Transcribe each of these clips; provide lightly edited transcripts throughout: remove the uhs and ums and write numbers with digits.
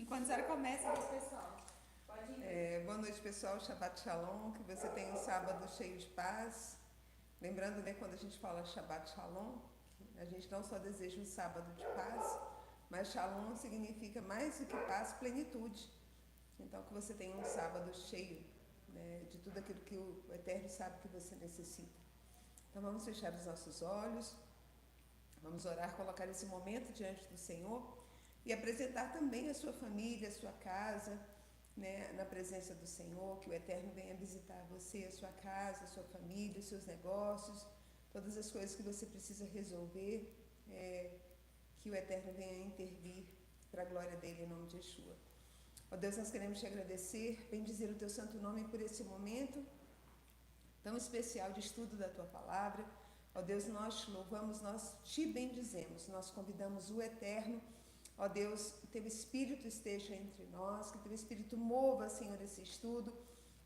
Enquanto a senhora começa, pessoal, pode ir. Boa noite, pessoal. Shabbat Shalom. Que você tenha um sábado cheio de paz. Lembrando, né, quando a gente fala Shabbat Shalom, a gente não só deseja um sábado de paz, mas Shalom significa mais do que paz, plenitude. Então, que você tenha um sábado cheio, né, de tudo aquilo que o Eterno sabe que você necessita. Então, vamos fechar os nossos olhos, vamos orar, colocar esse momento diante do Senhor e apresentar também a sua família, a sua casa, né, na presença do Senhor, que o Eterno venha visitar você, a sua casa, a sua família, os seus negócios, todas as coisas que você precisa resolver, que o Eterno venha intervir para a glória dele, em nome de Yeshua. Ó Deus, nós queremos te agradecer, bendizer o teu santo nome por esse momento tão especial de estudo da tua palavra. Ó Deus, nós te louvamos, nós te bendizemos, nós convidamos o Eterno. Ó Deus, que teu Espírito esteja entre nós, que teu Espírito mova, Senhor, esse estudo,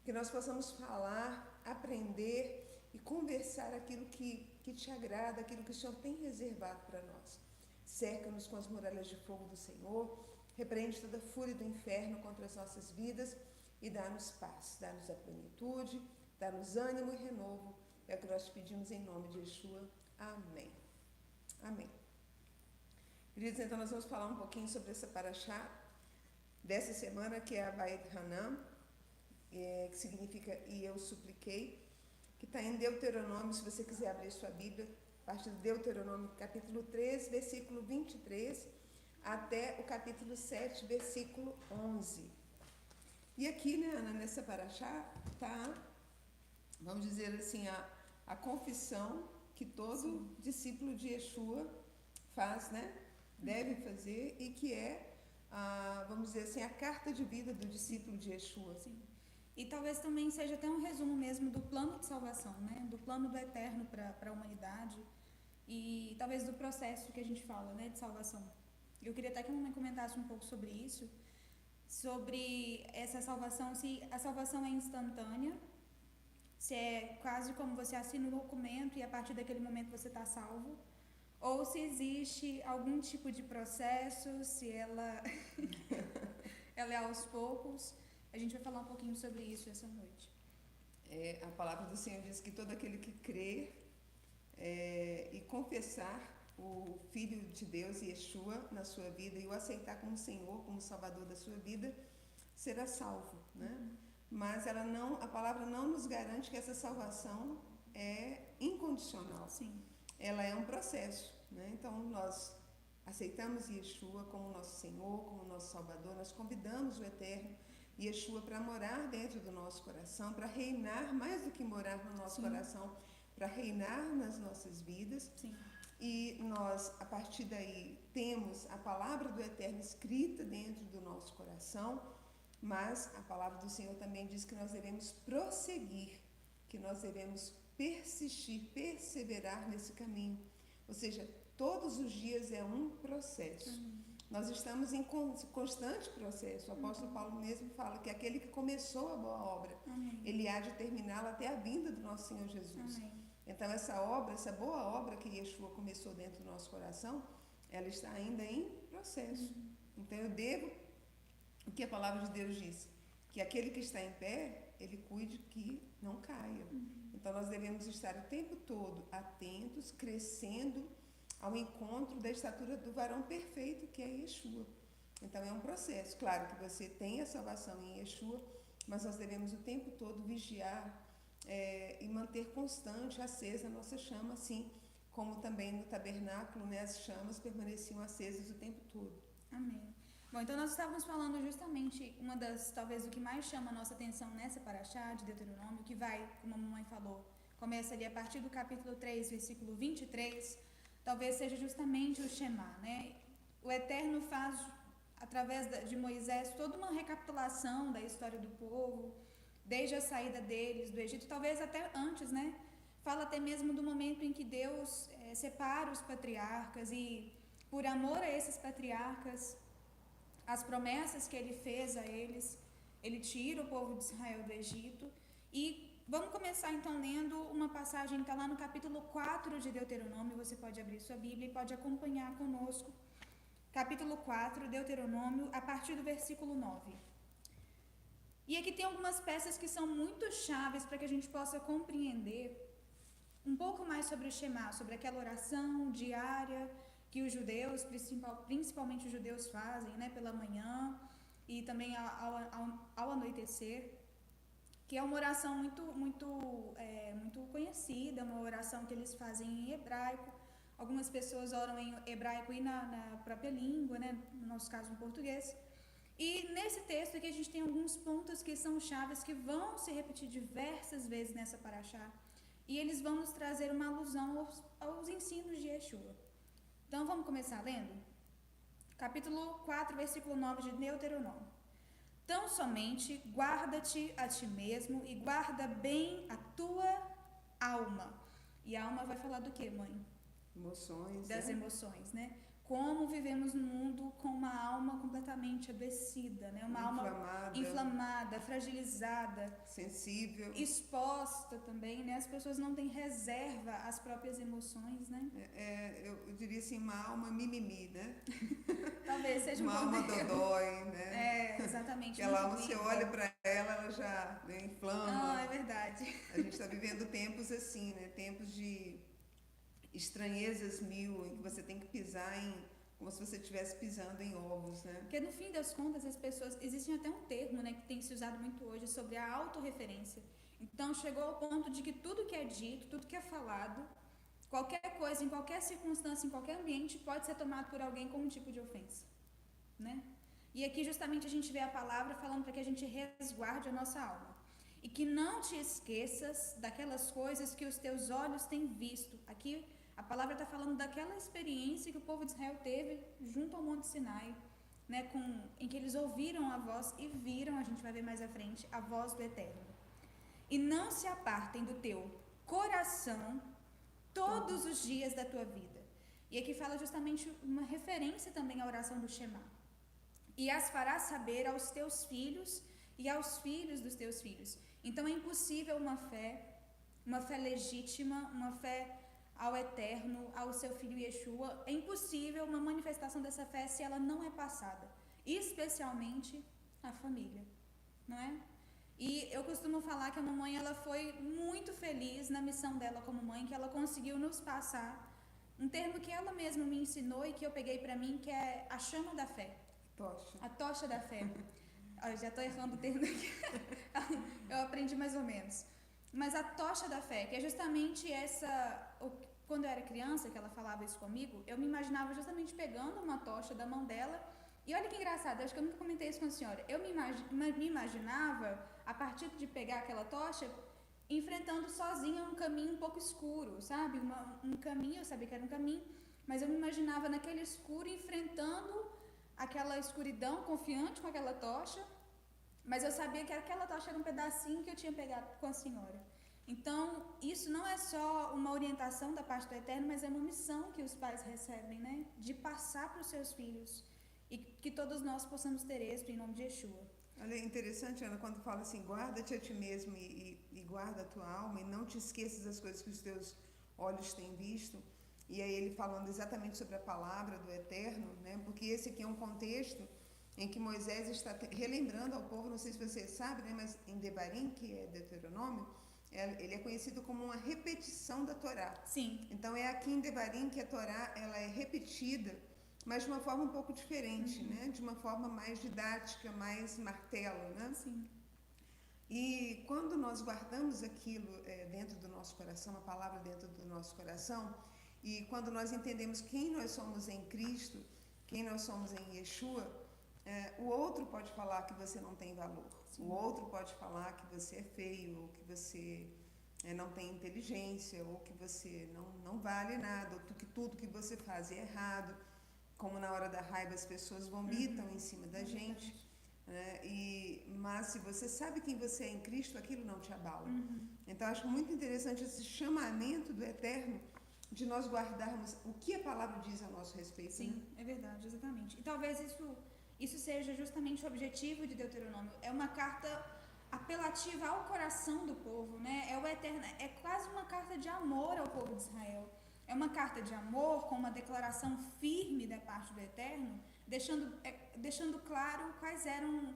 que nós possamos falar, aprender e conversar aquilo que te agrada, aquilo que o Senhor tem reservado para nós. Cerca-nos com as muralhas de fogo do Senhor, repreende toda a fúria do inferno contra as nossas vidas e dá-nos paz, dá-nos a plenitude, dá-nos ânimo e renovo. É o que nós te pedimos em nome de Yeshua. Amém. Amém. Queridos, então nós vamos falar um pouquinho sobre essa paraxá dessa semana, que é a Vayet Hanan, que significa e eu supliquei, que está em Deuteronômio, se você quiser abrir sua Bíblia, a partir do Deuteronômio capítulo 3, versículo 23, até o capítulo 7, versículo 11. E aqui, né, Ana, nessa paraxá, está, vamos dizer assim, a confissão que todo discípulo de Yeshua faz, né? Deve fazer, e que é, vamos dizer assim, a carta de vida do discípulo de Yeshua. Sim. E talvez também seja até um resumo mesmo do plano de salvação, né? Do plano do Eterno para a humanidade e talvez do processo que a gente fala, né, de salvação. Eu queria até que a mamãe comentasse um pouco sobre isso, sobre essa salvação, se a salvação é instantânea, se é quase como você assina um documento e a partir daquele momento você está salvo, ou se existe algum tipo de processo, se ela, ela é aos poucos. A gente vai falar um pouquinho sobre isso essa noite. A palavra do Senhor diz que todo aquele que crer e confessar o Filho de Deus, Yeshua, na sua vida e o aceitar como Senhor, como Salvador da sua vida, será salvo, né? Mas a palavra não nos garante que essa salvação é incondicional. Sim. Ela é um processo, né? Então nós aceitamos Yeshua como nosso Senhor, como nosso Salvador, nós convidamos o Eterno Yeshua para morar dentro do nosso coração, para reinar mais do que morar no nosso coração, para reinar nas nossas vidas. Sim. E nós, a partir daí, temos a palavra do Eterno escrita dentro do nosso coração, mas a palavra do Senhor também diz que nós devemos prosseguir, que nós devemos persistir, perseverar nesse caminho. Ou seja, todos os dias é um processo. Nós estamos em constante processo. O apóstolo Paulo mesmo fala que aquele que começou a boa obra, ele há de terminá-la até a vinda do nosso Senhor Jesus. Então essa obra, essa boa obra que Yeshua começou dentro do nosso coração, ela está ainda em processo. Então eu devo, o que a palavra de Deus diz, que aquele que está em pé, ele cuide que não caia. Então nós devemos estar o tempo todo atentos, crescendo ao encontro da estatura do varão perfeito, que é Yeshua. Então é um processo. Claro que você tem a salvação em Yeshua, mas nós devemos o tempo todo vigiar e manter constante, acesa a nossa chama, assim como também no tabernáculo, né, as chamas permaneciam acesas o tempo todo. Amém. Bom, então nós estávamos falando justamente, talvez o que mais chama a nossa atenção nessa paraxá de Deuteronômio, que vai, como a mamãe falou, começa ali a partir do capítulo 3, versículo 23, talvez seja justamente o Shema, né? O Eterno faz, através de Moisés, toda uma recapitulação da história do povo, desde a saída deles do Egito, talvez até antes, né? Fala até mesmo do momento em que Deus separa os patriarcas e, por amor a esses patriarcas, as promessas que ele fez a eles, ele tira o povo de Israel do Egito. E vamos começar então lendo uma passagem que está lá no capítulo 4 de Deuteronômio. Você pode abrir sua Bíblia e pode acompanhar conosco. capítulo 4, Deuteronômio, a partir do versículo 9. E aqui tem algumas peças que são muito chaves para que a gente possa compreender um pouco mais sobre o Shema, sobre aquela oração diária que os judeus, principalmente os judeus, fazem, né, pela manhã e também ao anoitecer, que é uma oração muito conhecida, uma oração que eles fazem em hebraico. Algumas pessoas oram em hebraico e na própria língua, né, no nosso caso em português. E nesse texto aqui a gente tem alguns pontos que são chaves que vão se repetir diversas vezes nessa paraxá. E eles vão nos trazer uma alusão aos ensinos de Yeshua. Então vamos começar lendo? Capítulo 4, versículo 9 de Deuteronômio. Tão somente guarda-te a ti mesmo e guarda bem a tua alma. E a alma vai falar do quê, mãe? Emoções. Das emoções, né? Como vivemos num mundo com uma alma completamente adoecida, né? Uma alma inflamada, fragilizada, sensível, exposta também, né? As pessoas não têm reserva às próprias emoções, né? Eu diria assim, uma alma mimimi, né? Talvez seja uma alma dodói, né? Exatamente. Aquela alma, você olha para ela já, né, inflama. É verdade. A gente está vivendo tempos assim, né? Tempos de estranhezas mil, em que você tem que pisar como se você estivesse pisando em ovos, né? Porque no fim das contas as pessoas, existe até um termo, né, que tem se usado muito hoje sobre a autorreferência. Então chegou ao ponto de que tudo que é dito, tudo que é falado, qualquer coisa, em qualquer circunstância, em qualquer ambiente, pode ser tomado por alguém como um tipo de ofensa, né? E aqui justamente a gente vê a palavra falando para que a gente resguarde a nossa alma. E que não te esqueças daquelas coisas que os teus olhos têm visto. Aqui a palavra está falando daquela experiência que o povo de Israel teve junto ao Monte Sinai, né, em que eles ouviram a voz e viram, a gente vai ver mais à frente, a voz do Eterno. E não se apartem do teu coração todos os dias da tua vida. E aqui fala justamente uma referência também à oração do Shema. E as farás saber aos teus filhos e aos filhos dos teus filhos. Então é impossível uma fé legítima, uma fé ao Eterno, ao seu Filho Yeshua. É impossível uma manifestação dessa fé se ela não é passada, especialmente a família, não é? E eu costumo falar que a mamãe, ela foi muito feliz na missão dela como mãe, que ela conseguiu nos passar um termo que ela mesma me ensinou e que eu peguei para mim, que é a chama da fé. Tocha. A tocha da fé. Eu já estou errando o termo aqui. Eu aprendi mais ou menos. Mas a tocha da fé, que é justamente essa... Quando eu era criança, que ela falava isso comigo, eu me imaginava justamente pegando uma tocha da mão dela. E olha que engraçado, acho que eu nunca comentei isso com a senhora. Eu me imaginava, a partir de pegar aquela tocha, enfrentando sozinha um caminho um pouco escuro, sabe? Um caminho, eu sabia que era um caminho, mas eu me imaginava naquele escuro, enfrentando aquela escuridão, confiante com aquela tocha. Mas eu sabia que aquela tocha era um pedacinho que eu tinha pegado com a senhora. Então, isso não é só uma orientação da parte do Eterno, mas é uma missão que os pais recebem, né? De passar para os seus filhos. E que todos nós possamos ter êxito em nome de Yeshua. Olha, é interessante, Ana, quando fala assim, guarda-te a ti mesmo e guarda a tua alma e não te esqueças das coisas que os teus olhos têm visto. E aí ele falando exatamente sobre a palavra do Eterno, né? Porque esse aqui é um contexto em que Moisés está relembrando ao povo, não sei se você sabe, né, mas em Devarim, que é Deuteronômio, ele é conhecido como uma repetição da Torá. Sim. Então é aqui em Devarim que a Torá ela é repetida, mas de uma forma um pouco diferente, né, de uma forma mais didática, mais martelo, né? Sim. E quando nós guardamos aquilo dentro do nosso coração, a palavra dentro do nosso coração, e quando nós entendemos quem nós somos em Cristo, quem nós somos em Yeshua, o outro pode falar que você não tem valor. Sim. O outro pode falar que você é feio, ou que você não tem inteligência, ou que você não vale nada, ou que tudo que você faz é errado. Como na hora da raiva as pessoas vomitam em cima da gente. Mas se você sabe quem você é em Cristo, aquilo não te abala. Então acho muito interessante esse chamamento do Eterno de nós guardarmos o que a palavra diz a nosso respeito. Sim, né? É verdade, exatamente. E talvez isso seja justamente o objetivo de Deuteronômio. É uma carta apelativa ao coração do povo, né? É o Eterno, é quase uma carta de amor ao povo de Israel. É uma carta de amor com uma declaração firme da parte do Eterno deixando claro quais eram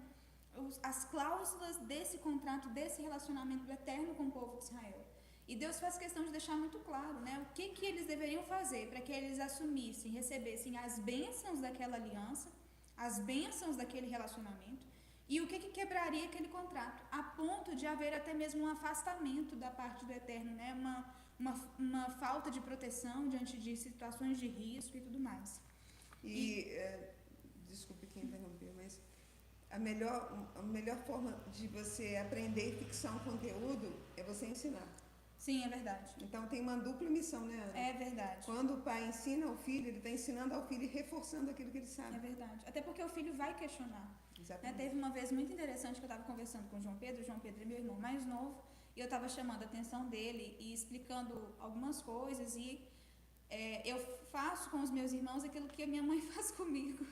as cláusulas desse contrato, desse relacionamento do Eterno com o povo de Israel. E Deus faz questão de deixar muito claro, né, o que eles deveriam fazer para que eles assumissem, recebessem as bênçãos daquela aliança, as bênçãos daquele relacionamento, e o que quebraria aquele contrato, a ponto de haver até mesmo um afastamento da parte do Eterno, né, uma falta de proteção diante de situações de risco e tudo mais. Desculpe que interromper, mas a melhor forma de você aprender e fixar um conteúdo é você ensinar. Sim, é verdade. Então tem uma dupla missão, né, Ana? É verdade. Quando o pai ensina ao filho, ele está ensinando ao filho e reforçando aquilo que ele sabe. É verdade. Até porque o filho vai questionar. Exatamente. Teve uma vez muito interessante que eu estava conversando com o João Pedro é meu irmão mais novo, e eu estava chamando a atenção dele e explicando algumas coisas, e eu faço com os meus irmãos aquilo que a minha mãe faz comigo.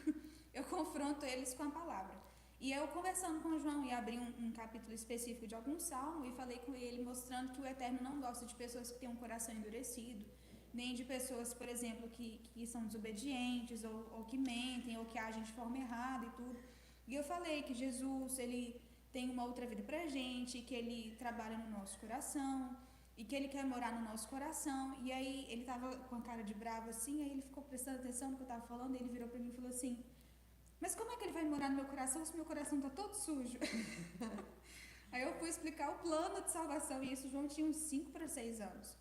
Eu confronto eles com a palavra. E eu conversando com o João e abri um capítulo específico de algum salmo e falei com ele, mostrando que o Eterno não gosta de pessoas que têm um coração endurecido, nem de pessoas, por exemplo, que são desobedientes ou que mentem ou que agem de forma errada e tudo. E eu falei que Jesus, ele tem uma outra vida pra gente, que ele trabalha no nosso coração e que ele quer morar no nosso coração. E aí ele tava com a cara de bravo assim, aí ele ficou prestando atenção no que eu tava falando, e ele virou pra mim e falou assim: mas como é que ele vai morar no meu coração se meu coração está todo sujo? Aí eu fui explicar o plano de salvação, e isso João tinha uns 5 para 6 anos.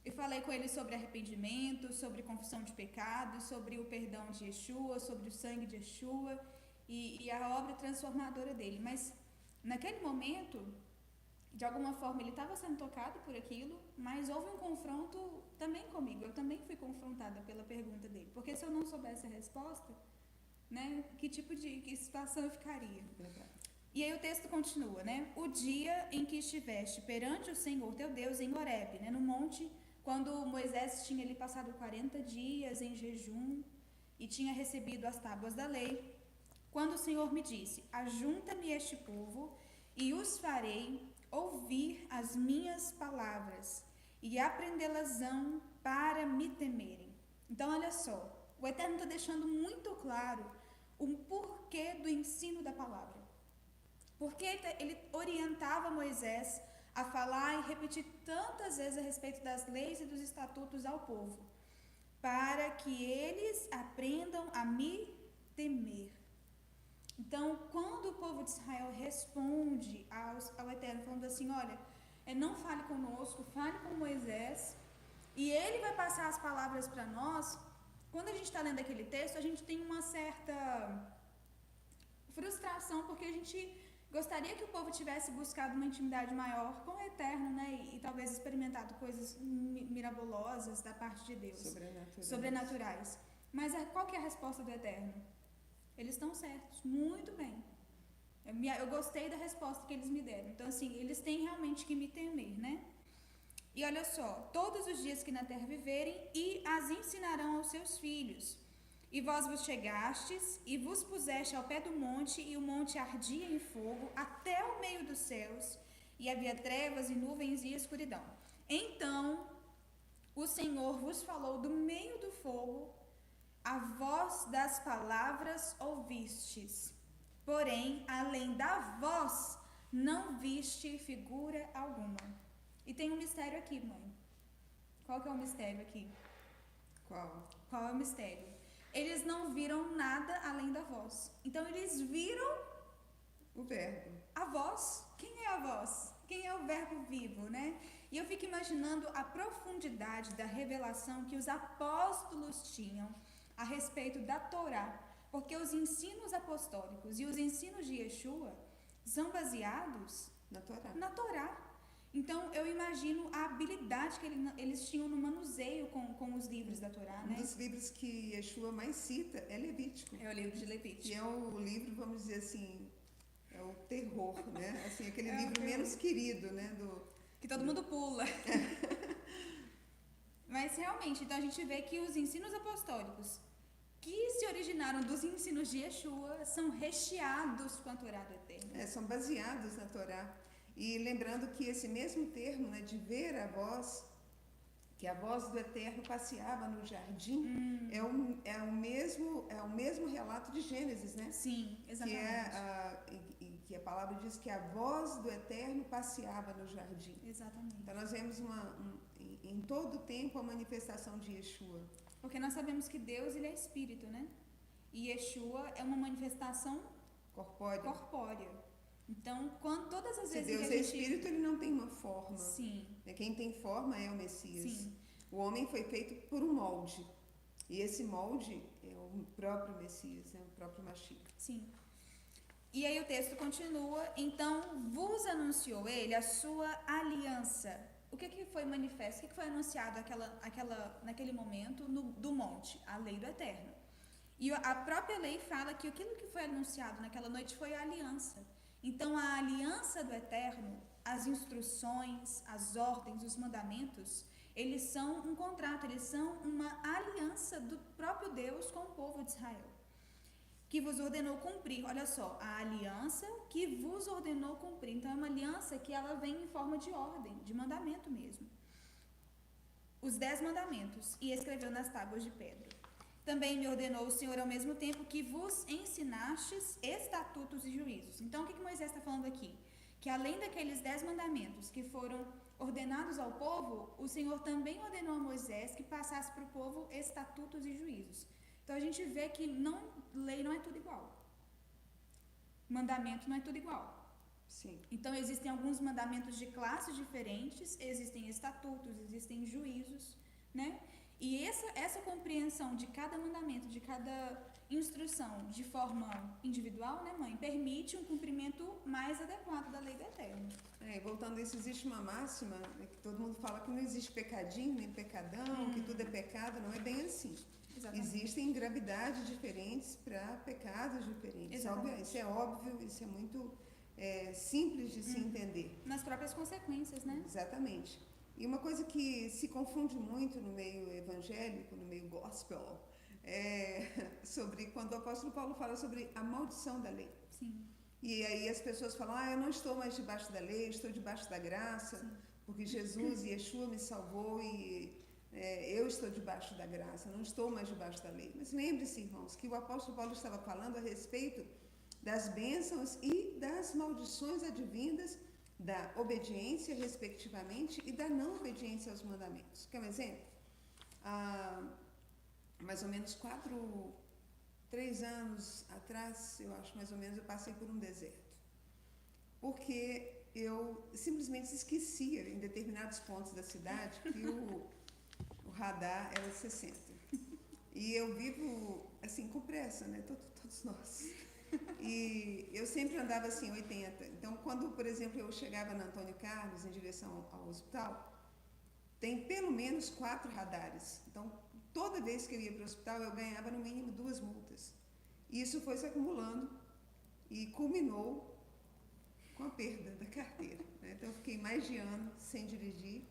E falei com ele sobre arrependimento, sobre confissão de pecados, sobre o perdão de Yeshua, sobre o sangue de Yeshua e a obra transformadora dele. Mas naquele momento, de alguma forma, ele estava sendo tocado por aquilo, mas houve um confronto também comigo. Eu também fui confrontada pela pergunta dele. Porque se eu não soubesse a resposta, né, que situação eu ficaria? E aí o texto continua, né? O dia em que estiveste perante o Senhor teu Deus em Horebe, né, no monte, quando Moisés tinha ali passado 40 dias em jejum e tinha recebido as tábuas da lei, quando o Senhor me disse: ajunta-me este povo e os farei ouvir as minhas palavras e aprendê-las-ão para me temerem. Então olha só, o Eterno está deixando muito claro o porquê do ensino da palavra. Porque ele orientava Moisés a falar e repetir tantas vezes a respeito das leis e dos estatutos ao povo, para que eles aprendam a me temer. Então, quando o povo de Israel responde ao Eterno, falando assim: olha, não fale conosco, fale com Moisés, e ele vai passar as palavras para nós. Quando a gente está lendo aquele texto, a gente tem uma certa frustração, porque a gente gostaria que o povo tivesse buscado uma intimidade maior com o Eterno, né, e talvez experimentado coisas mirabolosas da parte de Deus, sobrenaturais. Mas qual que é a resposta do Eterno? Eles estão certos, muito bem. Eu gostei da resposta que eles me deram. Então, assim, eles têm realmente que me temer, né? E olha só: todos os dias que na terra viverem, e as ensinarão aos seus filhos. E vós vos chegastes, e vos puseste ao pé do monte, e o monte ardia em fogo, até o meio dos céus, e havia trevas e nuvens e escuridão. Então o Senhor vos falou do meio do fogo, a voz das palavras ouvistes, porém, além da voz, não viste figura alguma. E tem um mistério aqui, mãe. Qual que é o mistério aqui? Qual é o mistério? Eles não viram nada além da voz. Então, eles viram o verbo. A voz. Quem é a voz? Quem é o verbo vivo, né? E eu fico imaginando a profundidade da revelação que os apóstolos tinham a respeito da Torá, porque os ensinos apostólicos e os ensinos de Yeshua são baseados na Torá. Então, eu imagino a habilidade que eles tinham no manuseio com os livros da Torá, né? Um dos livros que Yeshua mais cita é Levítico. É o livro de Levítico. Que é o livro, vamos dizer assim, é o terror, né? Assim, aquele livro menos querido, né? Que todo mundo pula. Mas, realmente, então a gente vê que os ensinos apostólicos que se originaram dos ensinos de Yeshua são recheados com a Torá do Eterno. São baseados na Torá. E lembrando que esse mesmo termo, né, de ver a voz, que a voz do Eterno passeava no jardim, é o mesmo relato de Gênesis, né? Sim, exatamente. Que a palavra diz que a voz do Eterno passeava no jardim. Exatamente. Então nós vemos em todo o tempo a manifestação de Yeshua. Porque nós sabemos que Deus, ele é espírito, né? E Yeshua é uma manifestação corpórea. Então, todas as vezes Deus que a gente... espírito, ele não tem uma forma. Sim. Quem tem forma é o Messias. Sim. O homem foi feito por um molde. E esse molde é o próprio Messias, é o próprio Mashiach. Sim. E aí o texto continua: então vos anunciou ele a sua aliança. O que foi manifesto? O que foi anunciado naquele momento do monte? A lei do Eterno. E a própria lei fala que aquilo que foi anunciado naquela noite foi a aliança. Então a aliança do Eterno, as instruções, as ordens, os mandamentos, eles são um contrato, eles são uma aliança do próprio Deus com o povo de Israel, que vos ordenou cumprir. Olha só, a aliança que vos ordenou cumprir. Então é uma aliança que ela vem em forma de ordem, de mandamento mesmo. Os 10 mandamentos, e escreveu nas tábuas de pedra. Também me ordenou o Senhor ao mesmo tempo que vos ensinastes estatutos e juízos. Então o que Moisés está falando aqui? Que além daqueles 10 mandamentos que foram ordenados ao povo, o Senhor também ordenou a Moisés que passasse para o povo estatutos e juízos. Então a gente vê que lei não é tudo igual. Mandamento não é tudo igual. Sim. Então existem alguns mandamentos de classes diferentes, existem estatutos, existem juízos, né? E essa compreensão de cada mandamento, de cada instrução de forma individual, né, mãe, permite um cumprimento mais adequado da lei do Eterno. Voltando a isso, existe uma máxima, né, que todo mundo fala que não existe pecadinho nem pecadão, que tudo é pecado. Não é bem assim. Exatamente. Existem gravidades diferentes para pecados diferentes. Isso é óbvio, isso é muito simples de se entender. Nas próprias consequências, né? Exatamente. E uma coisa que se confunde muito no meio evangélico, no meio gospel, sobre quando o apóstolo Paulo fala sobre a maldição da lei. Sim. E aí as pessoas falam, eu não estou mais debaixo da lei, estou debaixo da graça, sim, porque Jesus e Yeshua me salvou e eu estou debaixo da graça, não estou mais debaixo da lei. Mas lembre-se, irmãos, que o apóstolo Paulo estava falando a respeito das bênçãos e das maldições advindas da obediência, respectivamente, e da não obediência aos mandamentos. Quer um exemplo? Mais ou menos 3 anos atrás, eu acho, mais ou menos, eu passei por um deserto. Porque eu simplesmente esquecia, em determinados pontos da cidade, que o radar era 60. E eu vivo, assim, com pressa, né? Todos nós. E eu sempre andava assim, 80. Então, quando, por exemplo, eu chegava na Antônio Carlos, em direção ao hospital, tem pelo menos 4 radares. Então, toda vez que eu ia para o hospital, eu ganhava no mínimo 2 multas. E isso foi se acumulando e culminou com a perda da carteira, né? Então, eu fiquei mais de ano sem dirigir,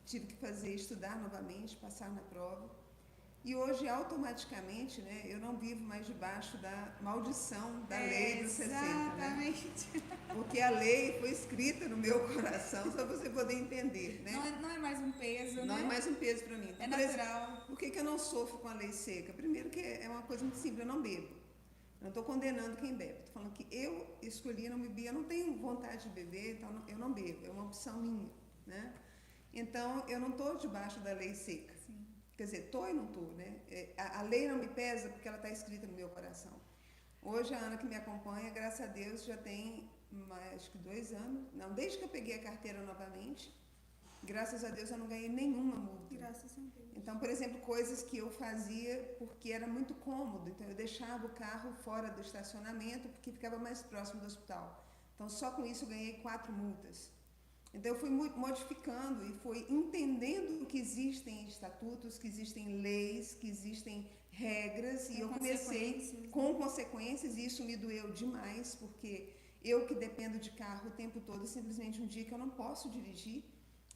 tive que estudar novamente, passar na prova. E hoje, automaticamente, né, eu não vivo mais debaixo da maldição da lei dos 60. Exatamente. Né? Porque a lei foi escrita no meu coração, só para você poder entender. Né? Não é mais um peso, não, né? Não é mais um peso para mim. É natural. Por que eu não sofro com a lei seca? Primeiro que é uma coisa muito simples, eu não bebo. Eu não estou condenando quem bebe. Estou falando que eu escolhi não beber, eu não tenho vontade de beber, então eu não bebo. É uma opção minha. Né? Então, eu não estou debaixo da lei seca. Sim. Quer dizer, estou e não estou, né? A lei não me pesa porque ela está escrita no meu coração. Hoje, a Ana que me acompanha, graças a Deus, já tem acho que 2 anos. Não, desde que eu peguei a carteira novamente, graças a Deus eu não ganhei nenhuma multa. Graças a Deus. Então, por exemplo, coisas que eu fazia porque era muito cômodo. Então, eu deixava o carro fora do estacionamento porque ficava mais próximo do hospital. Então, só com isso eu ganhei 4 multas. Então, eu fui modificando e fui entendendo que existem estatutos, que existem leis, que existem regras, e eu comecei com consequências, e isso me doeu demais, porque eu que dependo de carro o tempo todo, simplesmente um dia que eu não posso dirigir,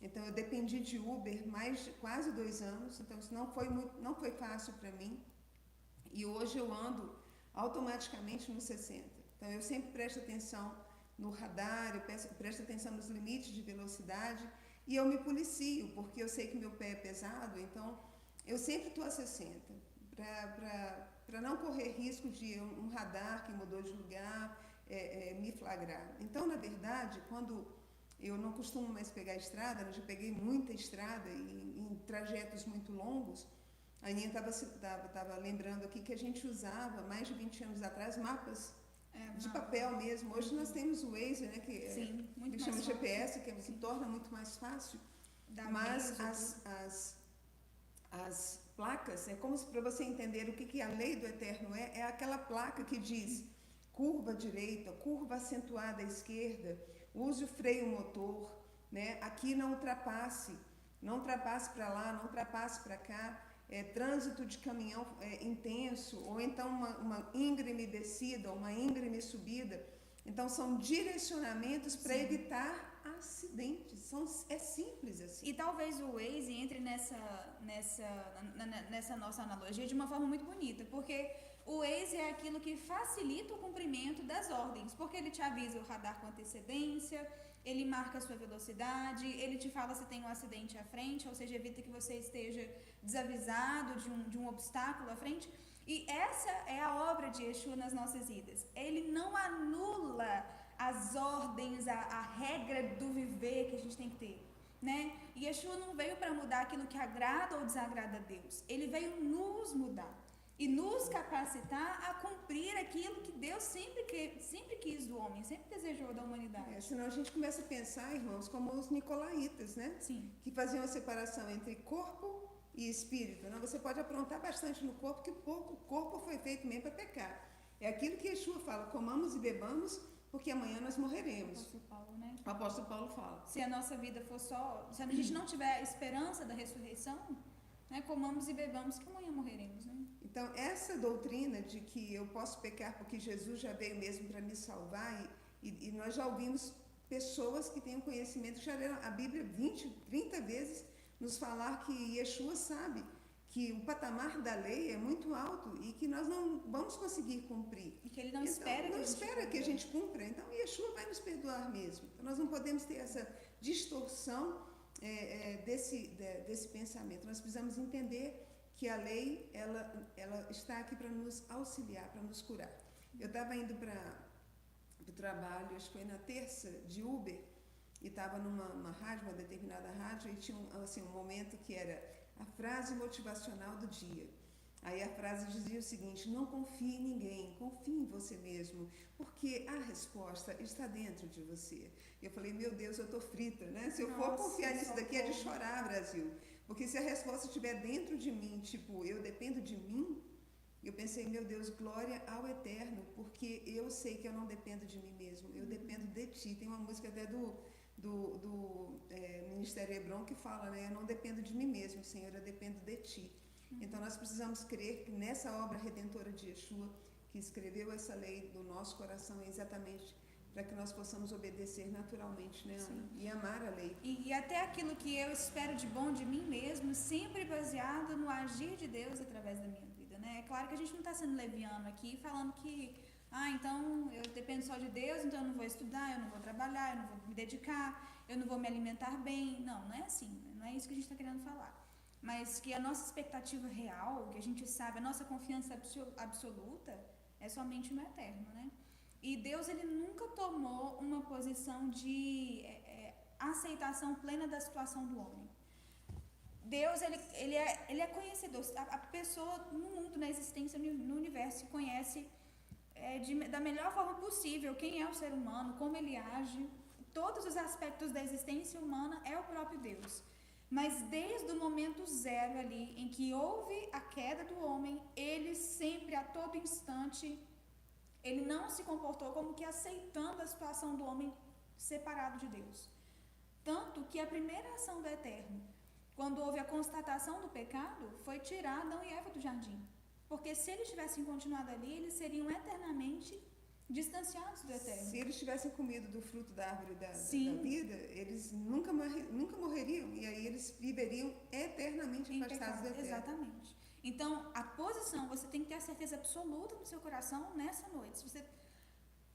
então eu dependi de Uber quase 2 anos, então isso não foi fácil para mim, e hoje eu ando automaticamente no 60. Então, eu sempre presto atenção no radar, eu presto atenção nos limites de velocidade, e eu me policio, porque eu sei que meu pé é pesado, então eu sempre estou a 60, para não correr risco de um radar que mudou de lugar me flagrar. Então, na verdade, quando eu não costumo mais pegar estrada, eu já peguei muita estrada em trajetos muito longos. A Aninha estava lembrando aqui que a gente usava, mais de 20 anos atrás, mapas de papel mesmo. Hoje nós temos o Waze, né, que eles chamam de GPS, que torna muito mais fácil. Mas as placas, é como para você entender o que a lei do Eterno é aquela placa que diz curva à direita, curva acentuada à esquerda, use o freio motor, né? Aqui não ultrapasse para lá, não ultrapasse para cá. Trânsito de caminhão intenso, ou então uma íngreme descida, uma íngreme subida. Então, são direcionamentos para evitar acidentes. É simples assim. E talvez o Waze entre nessa nossa analogia de uma forma muito bonita, porque o Waze é aquilo que facilita o cumprimento das ordens, porque ele te avisa o radar com antecedência, ele marca a sua velocidade, ele te fala se tem um acidente à frente, ou seja, evita que você esteja desavisado de um obstáculo à frente. E essa é a obra de Yeshua nas nossas vidas. Ele não anula as ordens, a regra do viver que a gente tem que ter, né? E Yeshua não veio para mudar aquilo que agrada ou desagrada a Deus. Ele veio nos mudar e nos capacitar a cumprir aquilo que Deus sempre quis do homem, sempre desejou da humanidade. Senão a gente começa a pensar, irmãos, como os nicolaítas, né? Sim. Que faziam a separação entre corpo e espírito. Não? Você pode aprontar bastante no corpo, que o corpo foi feito mesmo para pecar. É aquilo que Yeshua fala, comamos e bebamos, porque amanhã nós morreremos. O apóstolo Paulo, né? O apóstolo Paulo fala. Se a nossa vida for só... Se a gente não tiver a esperança da ressurreição, né, comamos e bebamos, que amanhã morreremos, né? Então, essa doutrina de que eu posso pecar porque Jesus já veio mesmo para me salvar, e nós já ouvimos pessoas que têm um conhecimento, já leram a Bíblia 20, 30 vezes, nos falar que Yeshua sabe que o patamar da lei é muito alto e que nós não vamos conseguir cumprir. E que ele não espera que a gente cumpra. Então, Yeshua vai nos perdoar mesmo. Então, nós não podemos ter essa distorção desse pensamento. Nós precisamos entender que a lei ela está aqui para nos auxiliar, para nos curar. Eu estava indo para o trabalho, acho que foi na terça, de Uber, e estava numa rádio, uma determinada rádio, e tinha um momento que era a frase motivacional do dia. Aí a frase dizia o seguinte: não confie em ninguém, confie em você mesmo, porque a resposta está dentro de você. Eu falei, meu Deus, eu estou frita, né? Se eu for confiar nisso daqui é de chorar, Brasil. Porque se a resposta estiver dentro de mim, tipo, eu dependo de mim, eu pensei, meu Deus, glória ao Eterno, porque eu sei que eu não dependo de mim mesmo, eu dependo de Ti. Tem uma música até do Ministério Hebron que fala, né? Eu não dependo de mim mesmo, Senhor, eu dependo de Ti. Então nós precisamos crer que nessa obra redentora de Yeshua, que escreveu essa lei do nosso coração, é exatamente para que nós possamos obedecer naturalmente, né, Ana? E amar a lei. E até aquilo que eu espero de bom de mim mesmo, sempre baseado no agir de Deus através da minha vida, né? É claro que a gente não está sendo leviano aqui, falando que, então eu dependo só de Deus, então eu não vou estudar, eu não vou trabalhar, eu não vou me dedicar, eu não vou me alimentar bem. Não, não é assim, não é isso que a gente está querendo falar. Mas que a nossa expectativa real, que a gente sabe, a nossa confiança absoluta é somente no Eterno, né? E Deus, ele nunca tomou uma posição de aceitação plena da situação do homem. Deus, ele é conhecedor. A pessoa no mundo, na existência, no universo, conhece da melhor forma possível quem é o ser humano, como ele age, todos os aspectos da existência humana é o próprio Deus. Mas desde o momento zero ali, em que houve a queda do homem, ele sempre, a todo instante, ele não se comportou como que aceitando a situação do homem separado de Deus. Tanto que a primeira ação do Eterno, quando houve a constatação do pecado, foi tirar Adão e Eva do jardim. Porque se eles tivessem continuado ali, eles seriam eternamente distanciados do Eterno. Se eles tivessem comido do fruto da árvore da vida, eles nunca morreriam, e aí eles viveriam eternamente afastados do Eterno. Exatamente. Então, a posição, você tem que ter a certeza absoluta no seu coração nessa noite. Se você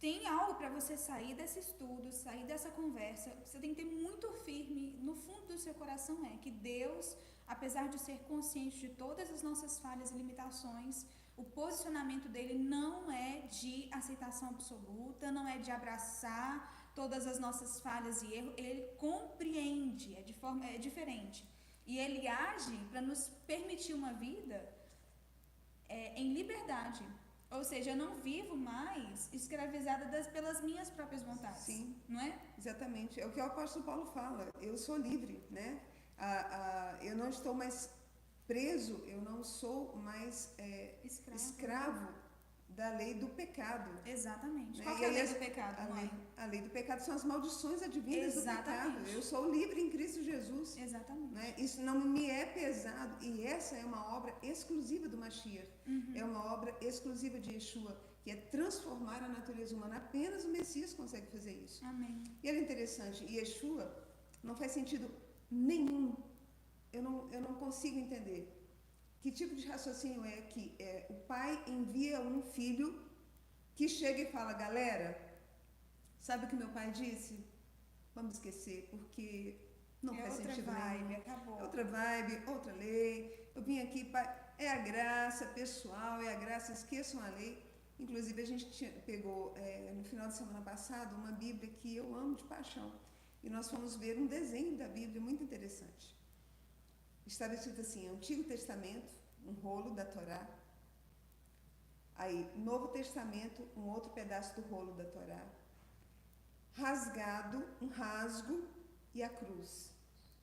tem algo para você sair desse estudo, sair dessa conversa. Você tem que ter muito firme no fundo do seu coração que Deus, apesar de ser consciente de todas as nossas falhas e limitações, o posicionamento dele não é de aceitação absoluta, não é de abraçar todas as nossas falhas e erros. Ele compreende, é diferente. E ele age para nos permitir uma vida em liberdade. Ou seja, eu não vivo mais escravizada pelas minhas próprias vontades. Sim, não é? Exatamente. É o que o apóstolo Paulo fala. Eu sou livre, né? Eu não estou mais preso, eu não sou mais escravo da lei do pecado. Exatamente. Né? Qual que é a lei do pecado, mãe? A lei do pecado são as maldições advindas do pecado. Eu sou livre em Cristo Jesus. Exatamente. Né? Isso não me é pesado. E essa é uma obra exclusiva do Mashiach. É uma obra exclusiva de Yeshua, que é transformar a natureza humana. Apenas o Messias consegue fazer isso. Amém. E é interessante, Yeshua não faz sentido nenhum. Eu não consigo entender. Que tipo de raciocínio é que o pai envia um filho que chega e fala, galera, sabe o que meu pai disse? Vamos esquecer, porque não faz sentido nenhum. Acabou. É outra vibe, outra lei. Eu vim aqui para... É a graça pessoal, é a graça, esqueçam a lei. Inclusive, a gente pegou, no final de semana passada, uma Bíblia que eu amo de paixão. E nós fomos ver um desenho da Bíblia muito interessante. Estava escrito assim, Antigo Testamento, um rolo da Torá. Aí, Novo Testamento, um outro pedaço do rolo da Torá. Rasgado, um rasgo e a cruz.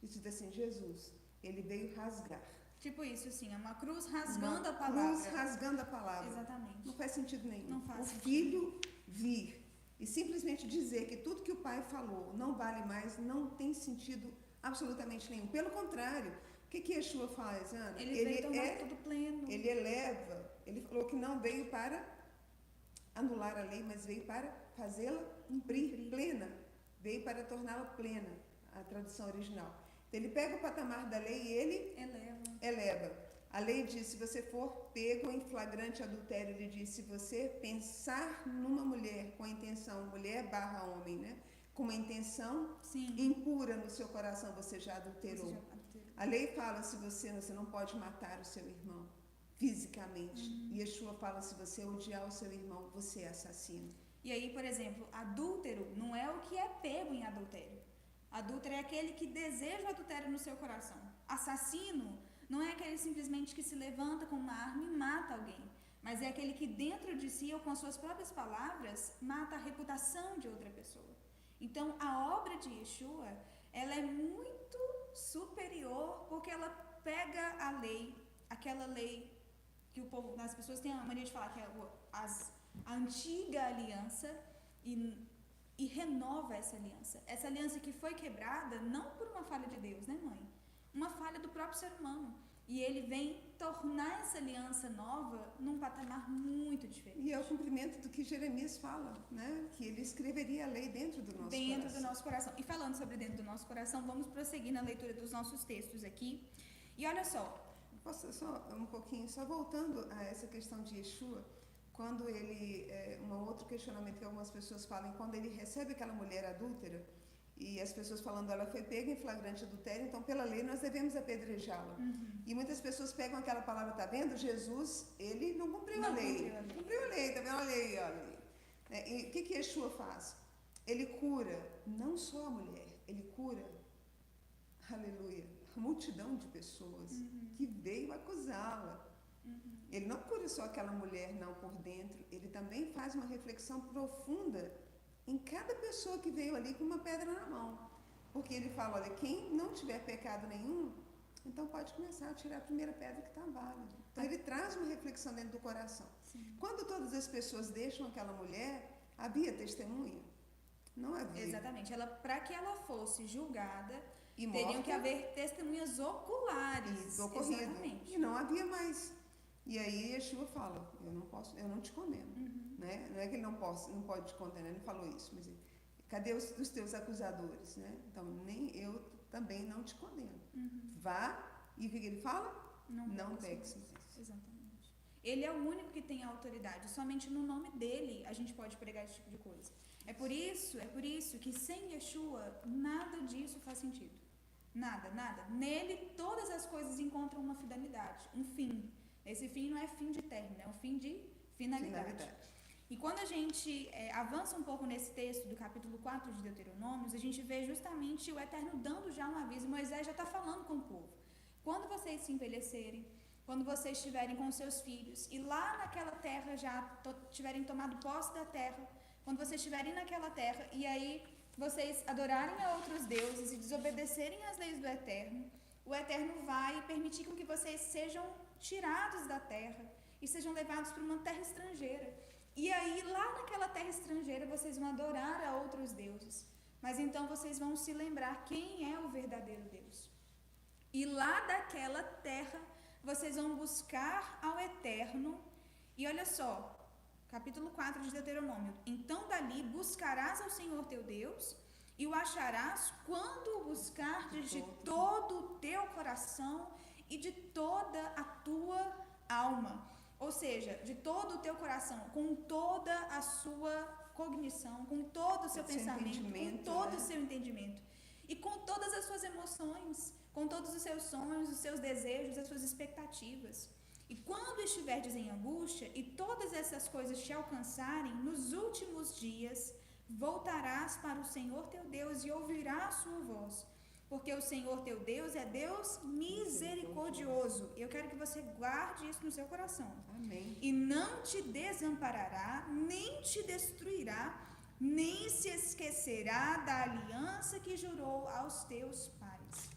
Escrito assim, Jesus, ele veio rasgar. Tipo isso, assim, é uma cruz rasgando a palavra. Cruz rasgando a palavra. Exatamente. Não faz sentido nenhum. Não faz sentido. Filho vir e simplesmente dizer que tudo que o pai falou não vale mais, não tem sentido absolutamente nenhum. Pelo contrário, o que Yeshua faz, Ana? Ele veio tornar tudo pleno. Ele eleva, ele falou que não veio para anular a lei, mas veio para fazê-la cumprir plena. Veio para torná-la plena, a tradução original. Então, ele pega o patamar da lei e ele eleva. A lei diz, se você for pego em flagrante adultério, ele diz, se você pensar numa mulher com a intenção, mulher / homem, né? Com uma intenção impura no seu coração, você já adulterou. A lei fala, se você não pode matar o seu irmão fisicamente. E Yeshua fala, se você odiar o seu irmão, você é assassino. E aí, por exemplo, adúltero não é o que é pego em adultério. Adúltero é aquele que deseja o adultério no seu coração. Assassino não é aquele simplesmente que se levanta com uma arma e mata alguém, mas é aquele que dentro de si, ou com as suas próprias palavras, mata a reputação de outra pessoa. Então, a obra de Yeshua, ela é muito superior, porque ela pega a lei, aquela lei que o povo, as pessoas têm a mania de falar que é a antiga aliança, e renova essa aliança. Essa aliança que foi quebrada não por uma falha de Deus, né, mãe? Uma falha do próprio ser humano. E ele vem tornar essa aliança nova num patamar muito diferente. E é o cumprimento do que Jeremias fala, né? Que ele escreveria a lei dentro do nosso coração. Dentro do nosso coração. E falando sobre dentro do nosso coração, vamos prosseguir na leitura dos nossos textos aqui. E olha só. Posso só um pouquinho, só voltando a essa questão de Yeshua, quando ele, um outro questionamento que algumas pessoas falam, quando ele recebe aquela mulher adúltera, e as pessoas falando, ela foi pega em flagrante adultério, então pela lei nós devemos apedrejá-la. E muitas pessoas pegam aquela palavra, tá vendo? Jesus, ele não cumpriu a lei. Cumpriu a lei, tá vendo a lei? Olha ali. E o que Yeshua faz? Ele cura não só a mulher, ele cura, aleluia, a multidão de pessoas que veio acusá-la. Ele não cura só aquela mulher não por dentro, ele também faz uma reflexão profunda em cada pessoa que veio ali com uma pedra na mão. Porque ele fala, olha, quem não tiver pecado nenhum, então pode começar a tirar a primeira pedra que está válida. Então ele traz uma reflexão dentro do coração. Quando todas as pessoas deixam aquela mulher, havia testemunha? Não havia. Exatamente. Para que ela fosse julgada, e teriam que haver testemunhas oculares. Do ocorrido. E não havia mais. E aí Yeshua fala, eu não te condeno. Né? Não é que ele não pode te condenar, ele falou isso, mas cadê os teus acusadores? Né? Então, nem eu também não te condeno. Vá, e o que ele fala? Não peques mais. Exatamente. Ele é o único que tem a autoridade. Somente no nome dele a gente pode pregar esse tipo de coisa. É por isso que sem Yeshua nada disso faz sentido. Nada, nada. Nele todas as coisas encontram uma finalidade, um fim. Esse fim não é fim de término, é um fim de finalidade. E quando a gente avança um pouco nesse texto do capítulo 4 de Deuteronômios, a gente vê justamente o Eterno dando já um aviso. Moisés já está falando com o povo. Quando vocês se envelhecerem, quando vocês estiverem com seus filhos e lá naquela terra já tiverem tomado posse da terra, quando vocês estiverem naquela terra e aí vocês adorarem a outros deuses e desobedecerem às leis do Eterno, o Eterno vai permitir com que vocês sejam tirados da terra e sejam levados para uma terra estrangeira. E aí lá naquela terra estrangeira vocês vão adorar a outros deuses, mas então vocês vão se lembrar quem é o verdadeiro Deus. E lá daquela terra vocês vão buscar ao Eterno. E olha só, capítulo 4 de Deuteronômio: então dali buscarás ao Senhor teu Deus e o acharás quando o buscardes de todo o teu coração e de toda a tua alma. Ou seja, de todo o teu coração, com toda a sua cognição, com todo o seu pensamento, com todo o seu entendimento e com todas as suas emoções, com todos os seus sonhos, os seus desejos, as suas expectativas. E quando estiverdes em angústia e todas essas coisas te alcançarem, nos últimos dias voltarás para o Senhor teu Deus e ouvirás a sua voz, porque o Senhor teu Deus é Deus misericordioso. Eu quero que você guarde isso no seu coração. Amém. E não te desamparará, nem te destruirá, nem se esquecerá da aliança que jurou aos teus pais.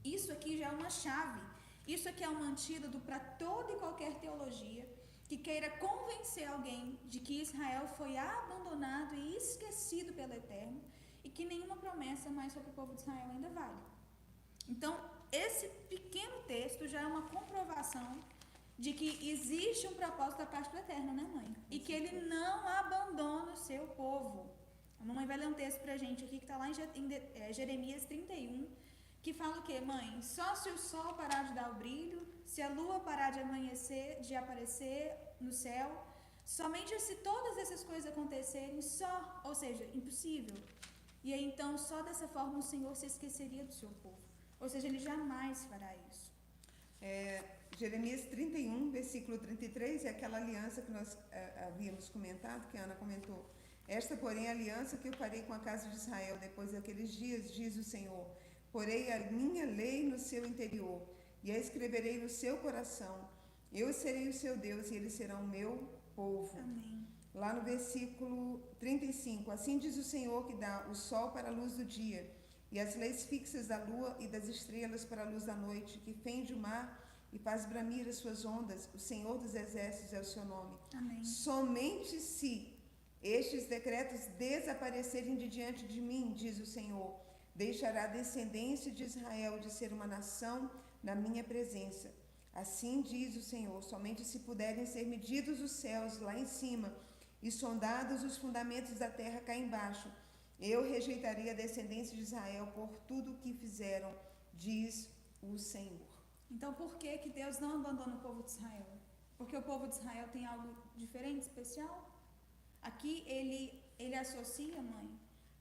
Isso aqui já é uma chave. Isso aqui é um antídoto para toda e qualquer teologia que queira convencer alguém de que Israel foi abandonado e esquecido pelo Eterno e que nenhuma promessa mais sobre o povo de Israel ainda vale. Então, esse pequeno texto já é uma comprovação de que existe um propósito da parte do Eterno, né, mãe? E que ele não abandona o seu povo. A mamãe vai ler um texto pra gente aqui que está lá em Jeremias 31, que fala o quê, mãe? Só se o sol parar de dar o brilho, se a lua parar de aparecer no céu, somente se todas essas coisas acontecerem, ou seja, impossível. E aí então, só dessa forma o Senhor se esqueceria do seu povo. Ou seja, ele jamais fará isso. Jeremias 31, versículo 33, é aquela aliança que nós havíamos comentado, que a Ana comentou. Esta, porém, é a aliança que eu farei com a casa de Israel depois daqueles dias, diz o Senhor. Porei a minha lei no seu interior e a escreverei no seu coração. Eu serei o seu Deus e eles serão o meu povo. Amém. Lá no versículo 35, assim diz o Senhor que dá o sol para a luz do dia e as leis fixas da lua e das estrelas para a luz da noite, que fende o mar e faz bramir as suas ondas, o Senhor dos exércitos é o seu nome. Amém. Somente se estes decretos desaparecerem de diante de mim, diz o Senhor, deixará a descendência de Israel de ser uma nação na minha presença. Assim diz o Senhor, somente se puderem ser medidos os céus lá em cima e sondados os fundamentos da terra cá embaixo, eu rejeitarei a descendência de Israel por tudo o que fizeram, diz o Senhor. Então, por que Deus não abandona o povo de Israel? Porque o povo de Israel tem algo diferente, especial? Aqui ele associa, mãe,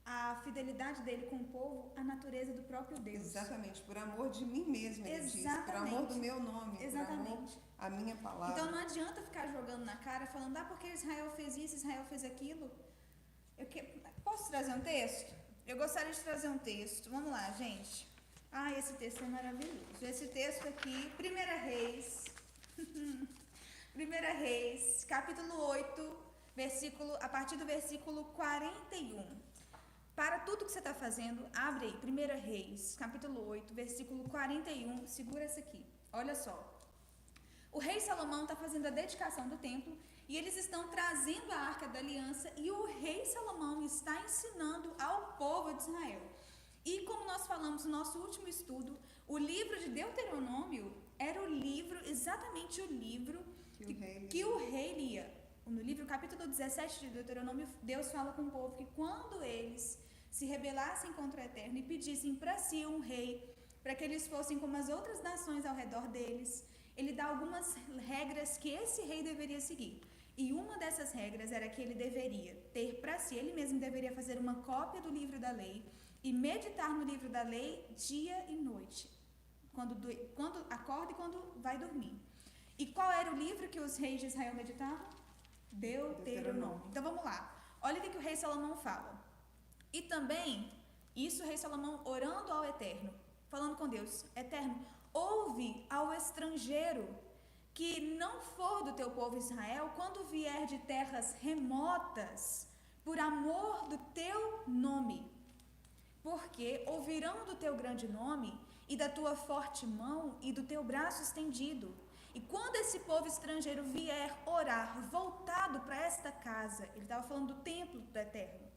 a fidelidade dele com o povo à natureza do próprio Deus. Exatamente, por amor de mim mesmo, ele diz, por amor do meu nome, exatamente, por amor à minha palavra. Então não adianta ficar jogando na cara, falando, porque Israel fez isso, Israel fez aquilo. Posso trazer um texto? Eu gostaria de trazer um texto. Vamos lá, gente. Esse texto é maravilhoso. Esse texto aqui, 1 Reis, 1 Reis, capítulo 8, a partir do versículo 41. Para tudo que você está fazendo, abre aí, 1 Reis, capítulo 8, versículo 41, segura essa aqui, olha só. O rei Salomão está fazendo a dedicação do templo e eles estão trazendo a Arca da Aliança e o rei Salomão está ensinando ao povo de Israel. E como nós falamos no nosso último estudo, o livro de Deuteronômio era exatamente o livro que o rei lia. No livro capítulo 17 de Deuteronômio, Deus fala com o povo que quando eles se rebelassem contra o Eterno e pedissem para si um rei, para que eles fossem como as outras nações ao redor deles ele dá algumas regras que esse rei deveria seguir. E uma dessas regras era que ele deveria ter para si, ele mesmo deveria fazer uma cópia do livro da lei e meditar no livro da lei dia e noite, quando acorda e quando vai dormir. E qual era o livro que os reis de Israel meditavam? Deuteronômio. Então vamos lá. Olha o que o rei Salomão fala. E também, isso o rei Salomão orando ao Eterno, falando com Deus: Eterno, ouve ao estrangeiro que não for do teu povo Israel, quando vier de terras remotas, por amor do teu nome. Porque ouvirão do teu grande nome e da tua forte mão e do teu braço estendido. E quando esse povo estrangeiro vier orar voltado para esta casa, ele estava falando do templo do Eterno,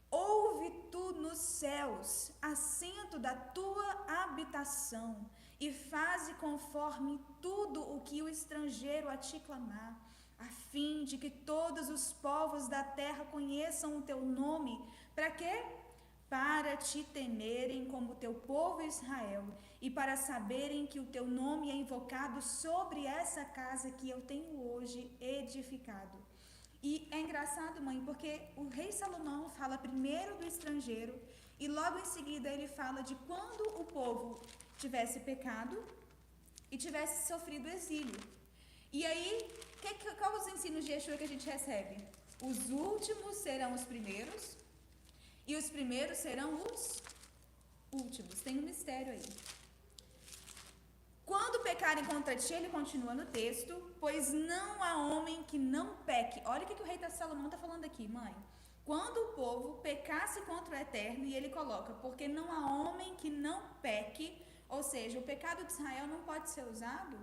ouve tu nos céus, assento da tua habitação, e faze conforme tudo o que o estrangeiro a te clamar, a fim de que todos os povos da terra conheçam o teu nome. Para quê? Para te temerem como teu povo Israel, e para saberem que o teu nome é invocado sobre essa casa que eu tenho hoje edificado. E é engraçado, mãe, porque o rei Salomão fala primeiro do estrangeiro e logo em seguida ele fala de quando o povo tivesse pecado e tivesse sofrido exílio. E aí, qual os ensinos de Yeshua que a gente recebe? Os últimos serão os primeiros e os primeiros serão os últimos. Tem um mistério aí. Quando pecarem contra ti, ele continua no texto, pois não há homem que não peque. Olha o que o rei Salomão está falando aqui, mãe. Quando o povo pecasse contra o Eterno, e ele coloca, porque não há homem que não peque, ou seja, o pecado de Israel não pode ser usado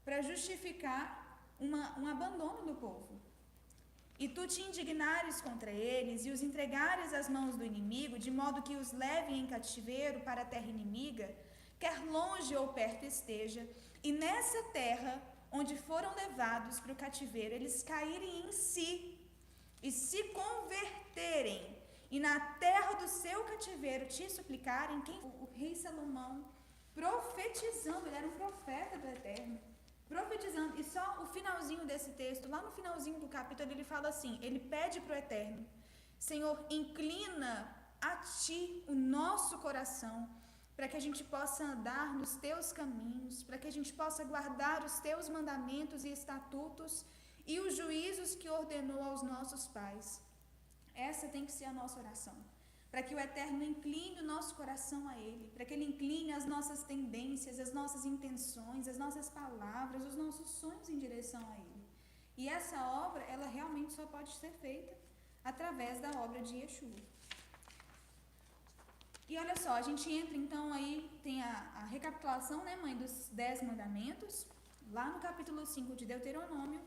para justificar um abandono do povo. E tu te indignares contra eles e os entregares às mãos do inimigo, de modo que os levem em cativeiro para a terra inimiga, quer longe ou perto esteja, e nessa terra onde foram levados para o cativeiro, eles caírem em si e se converterem, e na terra do seu cativeiro te suplicarem. O rei Salomão profetizando, ele era um profeta do Eterno, profetizando, e só o finalzinho desse texto, lá no finalzinho do capítulo, ele fala assim, ele pede para o Eterno: Senhor, inclina a ti o nosso coração, para que a gente possa andar nos teus caminhos, para que a gente possa guardar os teus mandamentos e estatutos e os juízos que ordenou aos nossos pais. Essa tem que ser a nossa oração, para que o Eterno incline o nosso coração a Ele, para que Ele incline as nossas tendências, as nossas intenções, as nossas palavras, os nossos sonhos em direção a Ele. E essa obra, ela realmente só pode ser feita através da obra de Yeshua. E olha só, a gente entra então aí, tem a recapitulação, né, mãe, dos 10 mandamentos, lá no capítulo 5 de Deuteronômio,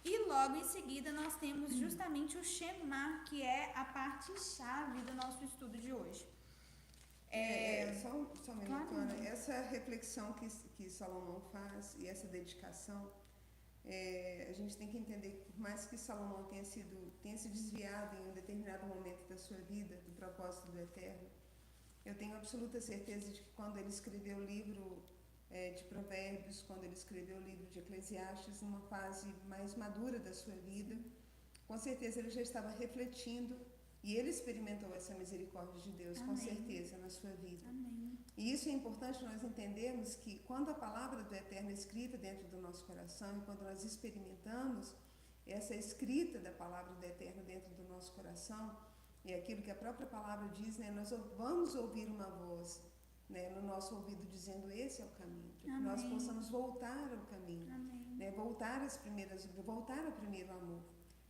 e logo em seguida nós temos justamente o Shema, que é a parte chave do nosso estudo de hoje. Só um minuto, claro, Ana. Essa reflexão que Salomão faz e essa dedicação, a gente tem que entender que por mais que Salomão tenha se desviado em um determinado momento da sua vida, do propósito do Eterno, eu tenho absoluta certeza de que quando ele escreveu o livro de Provérbios, quando ele escreveu o livro de Eclesiastes, numa fase mais madura da sua vida, com certeza ele já estava refletindo e ele experimentou essa misericórdia de Deus, Amém, com certeza, na sua vida. Amém. E isso é importante nós entendermos que quando a palavra do Eterno é escrita dentro do nosso coração e quando nós experimentamos essa escrita da palavra do Eterno dentro do nosso coração, e aquilo que a própria palavra diz, né, nós vamos ouvir uma voz, né, no nosso ouvido dizendo: esse é o caminho, para que nós possamos voltar ao caminho, né, voltar ao primeiro amor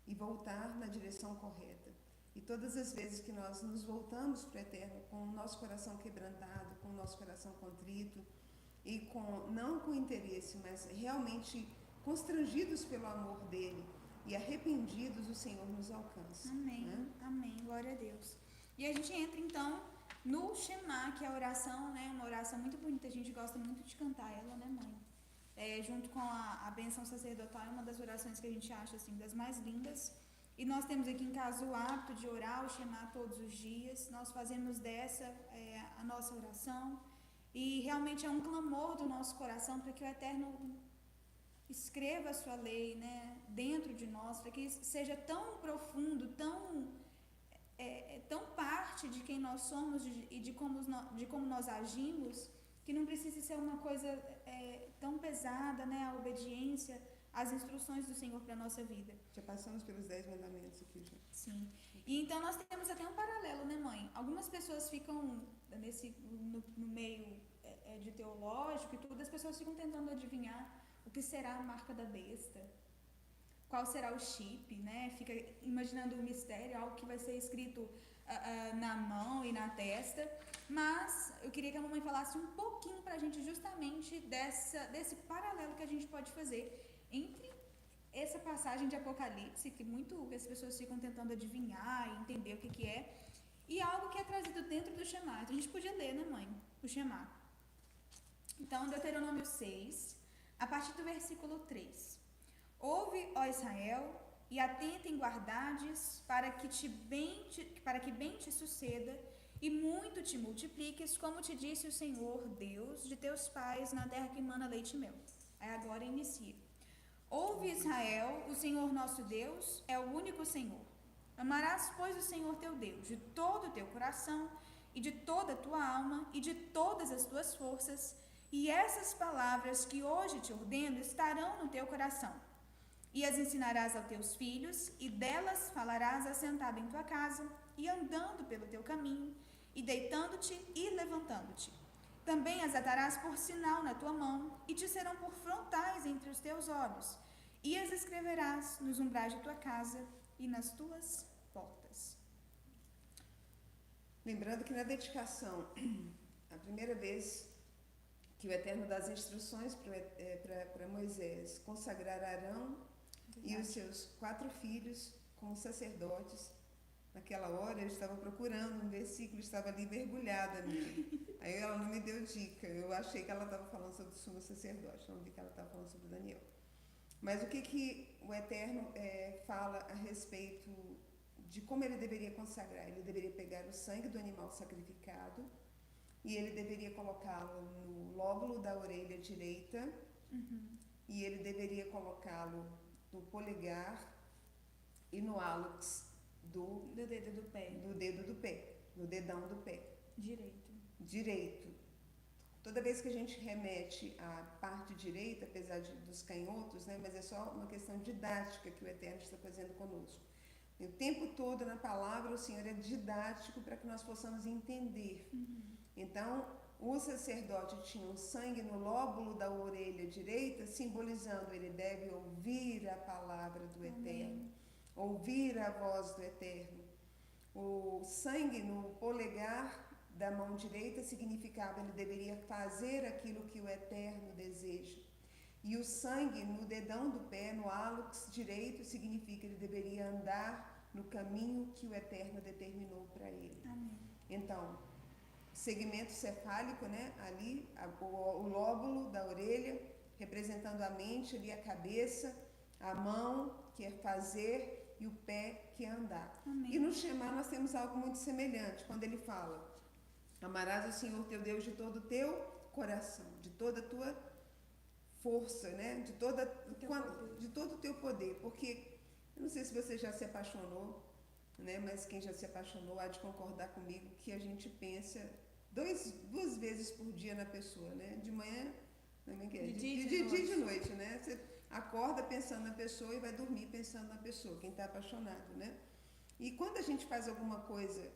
e voltar na direção correta. E todas as vezes que nós nos voltamos para o Eterno com o nosso coração quebrantado, com o nosso coração contrito e não com interesse, mas realmente constrangidos pelo amor dele e arrependidos, o Senhor nos alcança. Amém, né? Amém, glória a Deus. E a gente entra então no Shema, que é a oração, né, uma oração muito bonita, a gente gosta muito de cantar ela, né, mãe? Junto com a bênção sacerdotal, é uma das orações que a gente acha assim das mais lindas. E nós temos aqui em casa o hábito de orar o Shema todos os dias, nós fazemos dessa a nossa oração, e realmente é um clamor do nosso coração para que o Eterno escreva a sua lei, né, dentro de nós, para que seja tão profundo, tão parte de quem nós somos e de como nós agimos, que não precise ser uma coisa tão pesada, né, a obediência às instruções do Senhor para a nossa vida. Já passamos pelos 10 mandamentos aqui, já. Sim. E então nós temos até um paralelo, né, mãe? Algumas pessoas ficam no meio de teológico e tudo, as pessoas ficam tentando adivinhar o que será a marca da besta, qual será o chip, né? Fica imaginando o mistério, algo que vai ser escrito na mão e na testa. Mas eu queria que a mamãe falasse um pouquinho pra gente justamente desse paralelo que a gente pode fazer entre essa passagem de Apocalipse, que as pessoas ficam tentando adivinhar e entender o que é, e algo que é trazido dentro do Shema. Então a gente podia ler, né, mãe? O Shema. Então, Deuteronômio 6, a partir do versículo 3. Ouve, ó Israel, e atenta em guardardes, para que bem te suceda, e muito te multipliques, como te disse o Senhor, Deus de teus pais, na terra que mana leite e mel. Aí agora inicia. Ouve, Israel, o Senhor nosso Deus é o único Senhor. Amarás, pois, o Senhor teu Deus de todo o teu coração, e de toda a tua alma, e de todas as tuas forças, e essas palavras que hoje te ordeno estarão no teu coração. E as ensinarás aos teus filhos, e delas falarás assentado em tua casa, e andando pelo teu caminho, e deitando-te e levantando-te. Também as atarás por sinal na tua mão, e te serão por frontais entre os teus olhos, e as escreverás nos umbrais de tua casa e nas tuas portas. Lembrando que na dedicação, a primeira vez que o Eterno dá as instruções para Moisés consagrar Arão e os seus 4 filhos como sacerdotes, naquela hora eu estava procurando um versículo, estava ali mergulhada nele. Aí ela não me deu dica, eu achei que ela estava falando sobre o sumo sacerdote, não vi que ela estava falando sobre Daniel. Mas o que o Eterno fala a respeito de como ele deveria consagrar? Ele deveria pegar o sangue do animal sacrificado e ele deveria colocá-lo no lóbulo da orelha direita, e ele deveria colocá-lo no polegar e no hálux do dedo do pé, no dedão do pé direito. Toda vez que a gente remete à parte direita, apesar dos canhotos, né, mas é só uma questão didática que o Eterno está fazendo conosco. E o tempo todo na palavra o Senhor é didático para que nós possamos entender. Então, o sacerdote tinha um sangue no lóbulo da orelha direita, simbolizando ele deve ouvir a palavra do Eterno, ouvir a voz do Eterno. O sangue no polegar da mão direita significava ele deveria fazer aquilo que o Eterno deseja. E o sangue no dedão do pé, no hálux direito, significa ele deveria andar no caminho que o Eterno determinou para ele. Amém. Então, segmento cefálico, né? Ali, o lóbulo da orelha, representando a mente, ali a cabeça, a mão, que é fazer, e o pé, que é andar. Amém. E no Shema nós temos algo muito semelhante, quando ele fala: amarás o Senhor teu Deus de todo o teu coração, de toda a tua força, né? de todo o teu poder. Porque, eu não sei se você já se apaixonou, né? Mas quem já se apaixonou há de concordar comigo que a gente pensa 2 vezes por dia na pessoa, né? De manhã, de dia e de noite, né? Você acorda pensando na pessoa e vai dormir pensando na pessoa, quem está apaixonado, né? E quando a gente faz alguma coisa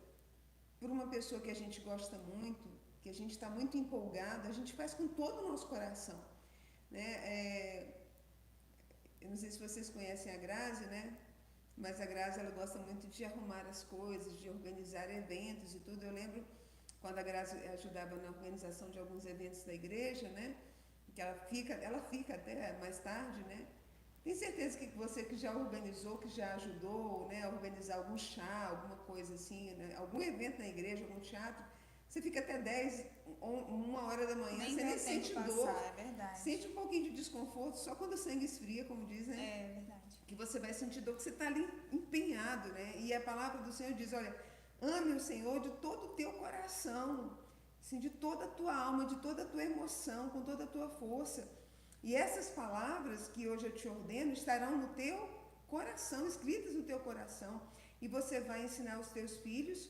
por uma pessoa que a gente gosta muito, que a gente está muito empolgado, a gente faz com todo o nosso coração, né? Eu não sei se vocês conhecem a Grazi, né? Mas a Grazi, ela gosta muito de arrumar as coisas, de organizar eventos e tudo. Eu lembro quando a Grazi ajudava na organização de alguns eventos da igreja, né? Que ela fica até mais tarde, né? Tem certeza que você que já organizou, que já ajudou, né, a organizar algum chá, alguma coisa assim, né? Algum evento na igreja, algum teatro, você fica até 10, 1 hora da manhã, você nem sente dor, é verdade. Sente um pouquinho de desconforto, só quando o sangue esfria, como dizem, né? É verdade. Que você vai sentir dor, que você está ali empenhado, né? E a palavra do Senhor diz: olha, ame o Senhor de todo o teu coração, assim, de toda a tua alma, de toda a tua emoção, com toda a tua força. E essas palavras que hoje eu te ordeno estarão no teu coração, escritas no teu coração. E você vai ensinar os teus filhos,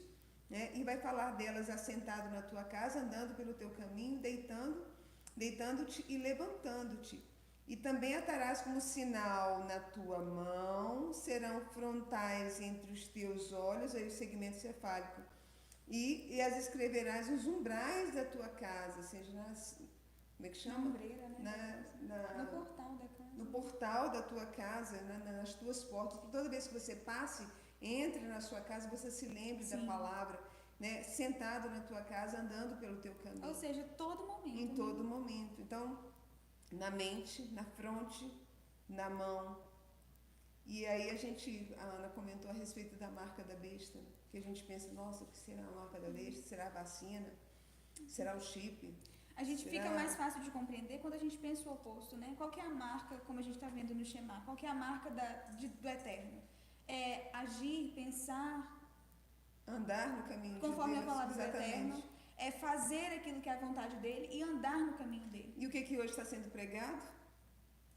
né? E vai falar delas assentado na tua casa, andando pelo teu caminho, deitando-te e levantando-te. E também atarás como sinal na tua mão, serão frontais entre os teus olhos, aí o segmento cefálico. E as escreverás nos umbrais da tua casa, seja nas... Como é que chama? Na ombreira, né? No portal da casa. No portal da tua casa, nas tuas portas. Toda vez que você passe, entre na sua casa, você se lembre da palavra, né? Sentado na tua casa, andando pelo teu caminho. Ou seja, todo momento. Em todo momento. Então, na mente, na fronte, na mão. E aí a Ana comentou a respeito da marca da besta, que a gente pensa, nossa, o que será a marca da besta? Será a vacina? Será o chip? A gente fica mais fácil de compreender quando a gente pensa o oposto, né? Qual que é a marca, como a gente está vendo no Shema, qual que é a marca do Eterno? É agir, pensar... Andar no caminho de Deus. Conforme a palavra do Eterno. É fazer aquilo que é a vontade dele e andar no caminho dele. E o que hoje está sendo pregado?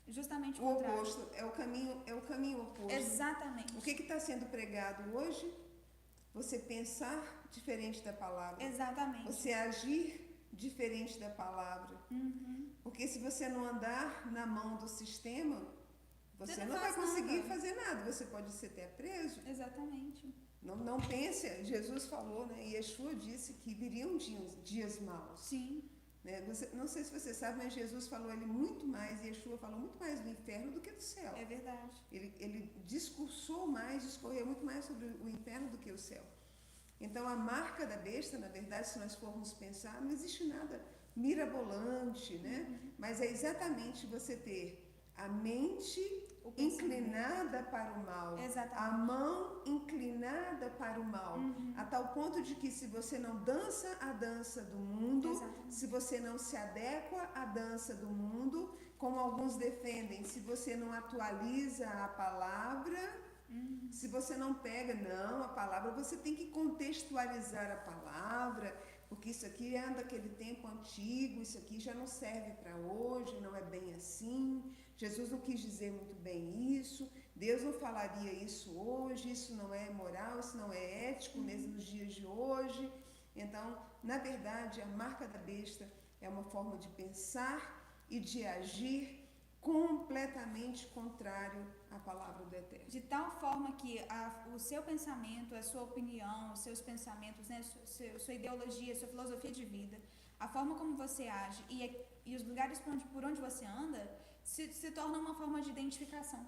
Justamente o oposto. É o caminho oposto. Exatamente. O que está sendo pregado hoje? Você pensar diferente da palavra. Exatamente. Você agir diferente da palavra. Porque se você não andar na mão do sistema, você não vai conseguir fazer nada. Você pode ser até preso. Exatamente. Não pense, Jesus falou, né? E Yeshua disse que viriam dias maus. Sim. Né? Não sei se você sabe, mas Jesus falou ele muito mais, Yeshua falou muito mais do inferno do que do céu. É verdade. Ele discursou mais, discorreu muito mais sobre o inferno do que o céu. Então, a marca da besta, na verdade, se nós formos pensar, não existe nada mirabolante, né? Mas é exatamente você ter a mente inclinada para o mal, exatamente. A mão inclinada para o mal, a tal ponto de que se você não dança a dança do mundo, se você não se adequa à dança do mundo, como alguns defendem, se você não atualiza a palavra, se você não pega, não, a palavra, você tem que contextualizar a palavra, porque isso aqui é daquele tempo antigo, isso aqui já não serve para hoje, não é bem assim. Jesus não quis dizer muito bem isso, Deus não falaria isso hoje, isso não é moral, isso não é ético mesmo nos dias de hoje. Então, na verdade, a marca da besta é uma forma de pensar e de agir completamente contrário à palavra do Eterno. De tal forma que o seu pensamento, a sua opinião, os seus pensamentos, né, sua ideologia, sua filosofia de vida, a forma como você age e os lugares por onde você anda, se tornam uma forma de identificação.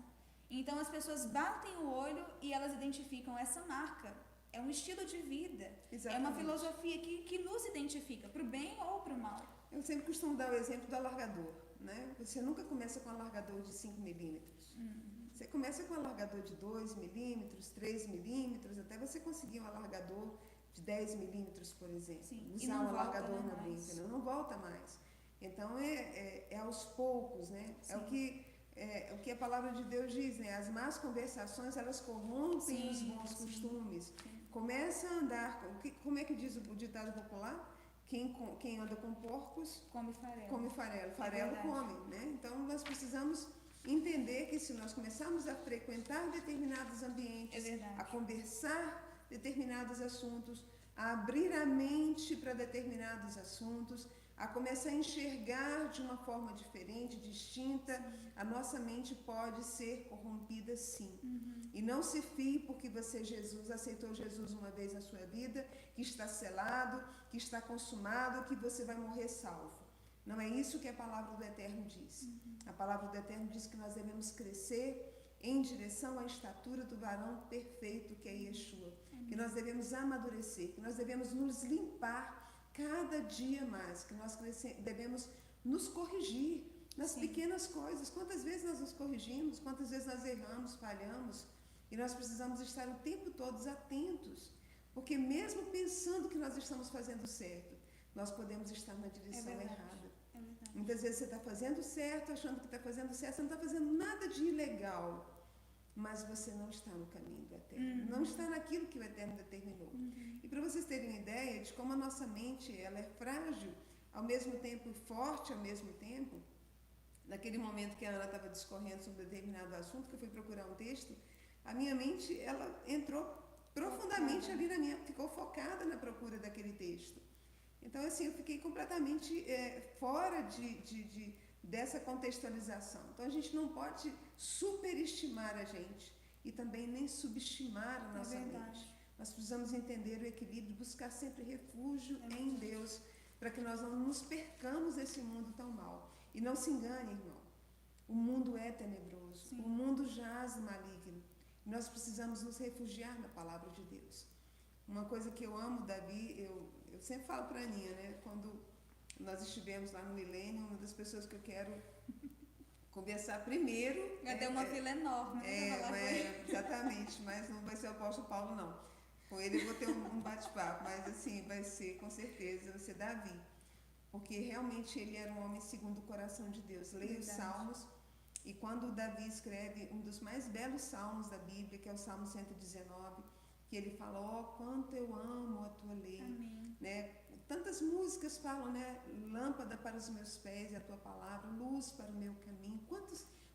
Então as pessoas batem o olho e elas identificam essa marca. É um estilo de vida. Exatamente. É uma filosofia que nos identifica, para o bem ou para o mal. Eu sempre costumo dar o exemplo do alargador, né? Você nunca começa com um alargador de 5 milímetros. Você começa com um alargador de 2 milímetros, 3 milímetros, até você conseguir um alargador de 10 milímetros, por exemplo. Sim. Usar um alargador no brinco, não volta mais. Então é aos poucos, né? É o que a palavra de Deus diz, né? As más conversações, elas corrompem os bons costumes. Começa a andar, como é que diz o ditado popular? Quem anda com porcos come farelo. Come farelo. Farelo come, né? Então nós precisamos entender que se nós começarmos a frequentar determinados ambientes, a conversar determinados assuntos, a abrir a mente para determinados assuntos, a começar a enxergar de uma forma diferente, distinta, a nossa mente pode ser corrompida sim. E não se fie porque você aceitou Jesus uma vez na sua vida, que está selado, que está consumado, que você vai morrer salvo. Não é isso que a palavra do Eterno diz. A palavra do Eterno diz que nós devemos crescer em direção à estatura do varão perfeito que é Yeshua. Que nós devemos amadurecer, que nós devemos nos limpar cada dia mais, que nós devemos nos corrigir nas pequenas coisas. Quantas vezes nós nos corrigimos, quantas vezes nós erramos, falhamos, e nós precisamos estar o tempo todo atentos, porque mesmo pensando que nós estamos fazendo certo, nós podemos estar na direção errada. Muitas vezes você está fazendo certo, achando que está fazendo certo, você não está fazendo nada de ilegal, mas você não está no caminho do Eterno, não está naquilo que o Eterno determinou. E para vocês terem uma ideia de como a nossa mente ela é frágil, ao mesmo tempo forte, ao mesmo tempo, naquele momento que a Ana estava discorrendo sobre determinado assunto, que eu fui procurar um texto, a minha mente, ela entrou profundamente ali na minha, ficou focada na procura daquele texto. Então, assim, eu fiquei completamente fora dessa contextualização. Então, a gente não pode superestimar a gente e também nem subestimar a nossa mente. Nós precisamos entender o equilíbrio, buscar sempre refúgio em Deus, para que nós não nos percamos nesse mundo tão mal. E não se engane, irmão, o mundo é tenebroso, sim, o mundo jaz maligno. Nós precisamos nos refugiar na palavra de Deus. Uma coisa que eu amo, Davi, eu sempre falo para a Aninha, né? Quando nós estivemos lá no Milênio, uma das pessoas que eu quero conversar primeiro... Vai ter uma fila enorme. Exatamente, mas não vai ser o apóstolo Paulo, não. Com ele eu vou ter um bate-papo, mas assim, vai ser, com certeza, vai ser Davi. Porque realmente ele era um homem segundo o coração de Deus. Leia os Salmos, e quando Davi escreve um dos mais belos salmos da Bíblia, que é o Salmo 119, que ele fala, quanto eu amo a tua lei. Amém. Né? Tantas músicas falam, né? Lâmpada para os meus pés é a tua palavra, luz para o meu caminho.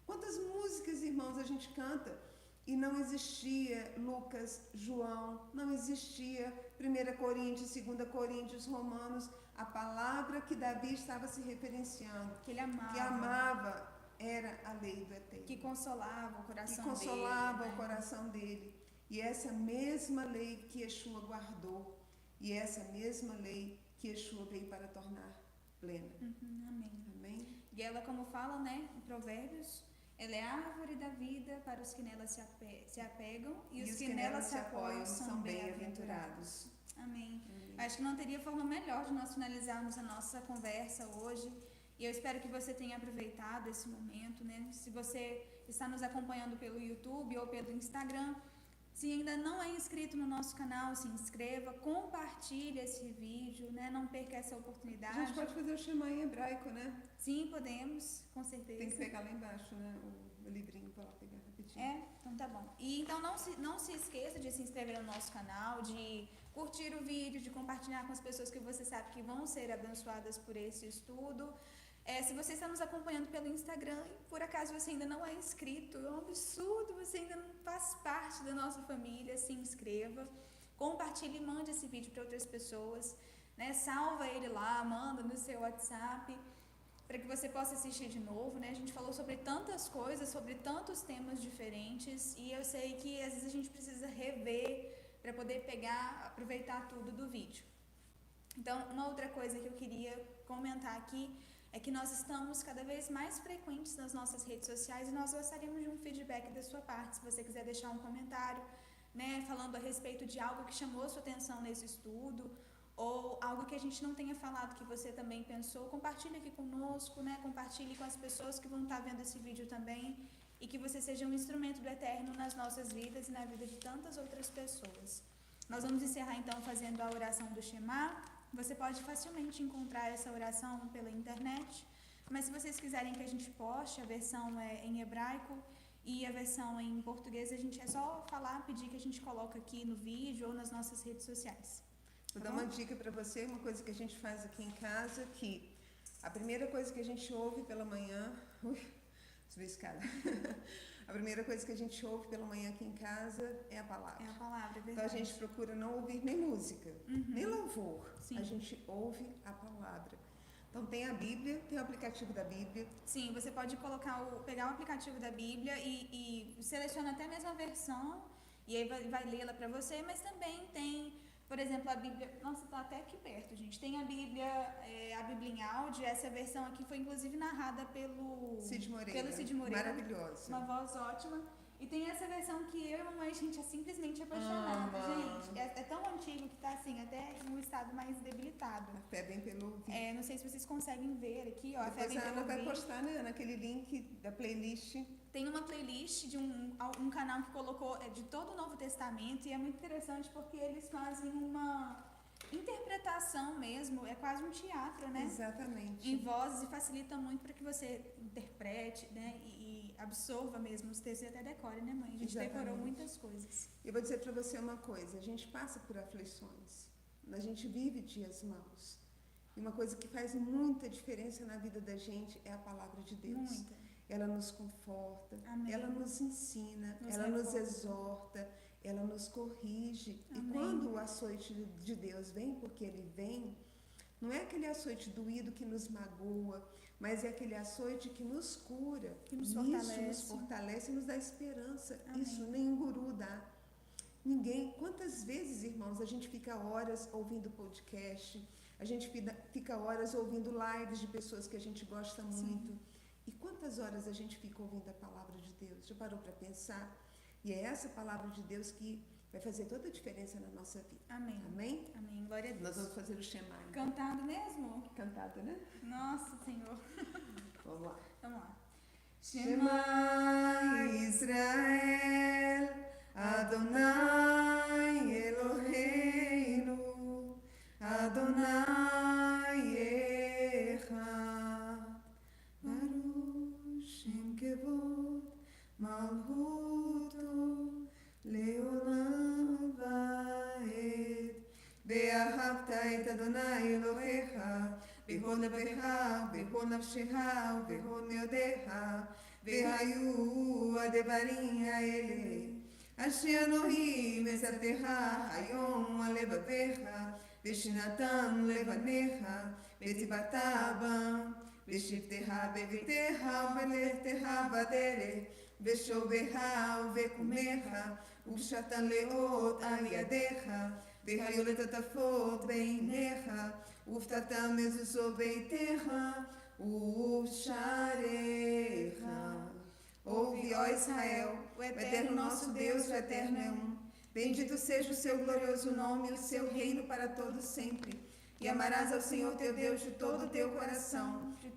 Quantas músicas, irmãos, a gente canta e não existia Lucas, João, não existia 1 Coríntios, 2 Coríntios, Romanos, a palavra que Davi estava se referenciando, que ele amava, que amava, era a lei do Eterno, que consolava o coração dele, consolava o coração dele. E essa mesma lei que Yeshua guardou, e essa mesma lei que Yeshua veio para tornar plena. Amém. Amém. E ela, como fala, né, em Provérbios, ela é a árvore da vida para os que nela se apegam, e os que nela se apoiam são bem-aventurados. Amém. Acho que não teria forma melhor de nós finalizarmos a nossa conversa hoje. E eu espero que você tenha aproveitado esse momento, né? Se você está nos acompanhando pelo YouTube ou pelo Instagram, se ainda não é inscrito no nosso canal, se inscreva, compartilhe esse vídeo, né? Não perca essa oportunidade. A gente pode fazer o Shema em hebraico, né? Sim, podemos, com certeza. Tem que pegar lá embaixo, né? O livrinho para lá pegar rapidinho. Então tá bom. E então não se esqueça de se inscrever no nosso canal, de curtir o vídeo, de compartilhar com as pessoas que você sabe que vão ser abençoadas por esse estudo. Se você está nos acompanhando pelo Instagram e por acaso você ainda não é inscrito, é um absurdo, você ainda não faz parte da nossa família, se inscreva, compartilhe e mande esse vídeo para outras pessoas, né? Salva ele lá, manda no seu WhatsApp, para que você possa assistir de novo, né? A gente falou sobre tantas coisas, sobre tantos temas diferentes, e eu sei que às vezes a gente precisa rever para poder aproveitar tudo do vídeo. Então, uma outra coisa que eu queria comentar aqui é que nós estamos cada vez mais frequentes nas nossas redes sociais e nós gostaríamos de um feedback da sua parte. Se você quiser deixar um comentário, né, falando a respeito de algo que chamou sua atenção nesse estudo, ou algo que a gente não tenha falado que você também pensou, compartilhe aqui conosco, né, compartilhe com as pessoas que vão estar vendo esse vídeo também, e que você seja um instrumento do Eterno nas nossas vidas e na vida de tantas outras pessoas. Nós vamos encerrar então fazendo a oração do Shema. Você pode facilmente encontrar essa oração pela internet, mas se vocês quiserem que a gente poste, a versão é em hebraico e a versão em português, a gente é só falar, pedir que a gente coloque aqui no vídeo ou nas nossas redes sociais. Vou dar uma dica para você, uma coisa que a gente faz aqui em casa, que a primeira coisa que a gente ouve pela manhã... Subi a escada. A primeira coisa que a gente ouve pela manhã aqui em casa é a palavra. É a palavra, é verdade. Então a gente procura não ouvir nem música, nem louvor. Sim. A gente ouve a palavra. Então tem a Bíblia, tem o aplicativo da Bíblia. Sim, você pode pegar o aplicativo da Bíblia e seleciona até a mesma versão e aí vai lê-la para você, mas também tem, por exemplo, a Bíblia... Nossa, tá até aqui perto, gente. Tem a Bíblia em áudio. Essa versão aqui foi inclusive narrada pelo Cid Moreira. Maravilhosa. Uma voz ótima. E tem essa versão que eu e a mamãe, a gente é simplesmente apaixonada, gente. É tão antigo que tá assim, até em um estado mais debilitado. A fé vem pelo ouvido. Não sei se vocês conseguem ver aqui, ó. Depois a fé vem pelo ouvido. Vai postar, né, naquele link da playlist. Tem uma playlist de um canal que colocou de todo o Novo Testamento, e é muito interessante porque eles fazem uma interpretação mesmo, é quase um teatro, né? Exatamente. Em vozes, e facilita muito para que você interprete, né? E absorva mesmo os textos e até decore, né, mãe? A gente decorou muitas coisas. Eu vou dizer para você uma coisa, a gente passa por aflições, a gente vive dias maus. E uma coisa que faz muita diferença na vida da gente é a palavra de Deus. Muita. Ela nos conforta, Amém. ela nos ensina, ela nos exorta, ela nos corrige. Amém. E quando o açoite de Deus vem, porque ele vem, não é aquele açoite doído que nos magoa, mas é aquele açoite que nos cura. Que nos Isso nos fortalece e nos dá esperança. Amém. Isso nenhum guru dá. Ninguém. Quantas vezes, irmãos, a gente fica horas ouvindo podcast, a gente fica horas ouvindo lives de pessoas que a gente gosta muito. Sim. E quantas horas a gente fica ouvindo a palavra de Deus? Já parou para pensar? E é essa palavra de Deus que vai fazer toda a diferença na nossa vida. Amém. Amém? Amém. Glória a Deus. Nós vamos fazer o Shema. Cantado mesmo? Cantado, né? Nossa, Senhor. Vamos lá. Vamos lá. Shema Israel, Adonai Eloheinu, Adonai Echad, Baruch Shem Kevod Malchuto Leolam Vaed, Ve'ahavta et Adonai Elohecha בכל לבך, בכל נפשך ובכל מאודיך, והיו הדברים האלה אשר אלוהים מצווך היום על לבביך, ושנתן לבניך, וציווית בם, בשבתך בביתך ובלכתך בדרך, בשובך ובקומך, ובשתן לאות על ידיך, והיו לטטפות בעיניך, ופתת מזוזו ביתך ושעריך. Ouve, ó Israel, o eterno nosso Deus, o eterno é um. Bendito seja o seu glorioso nome e o seu reino para todo sempre. E amarás ao Senhor teu Deus de todo o teu coração, de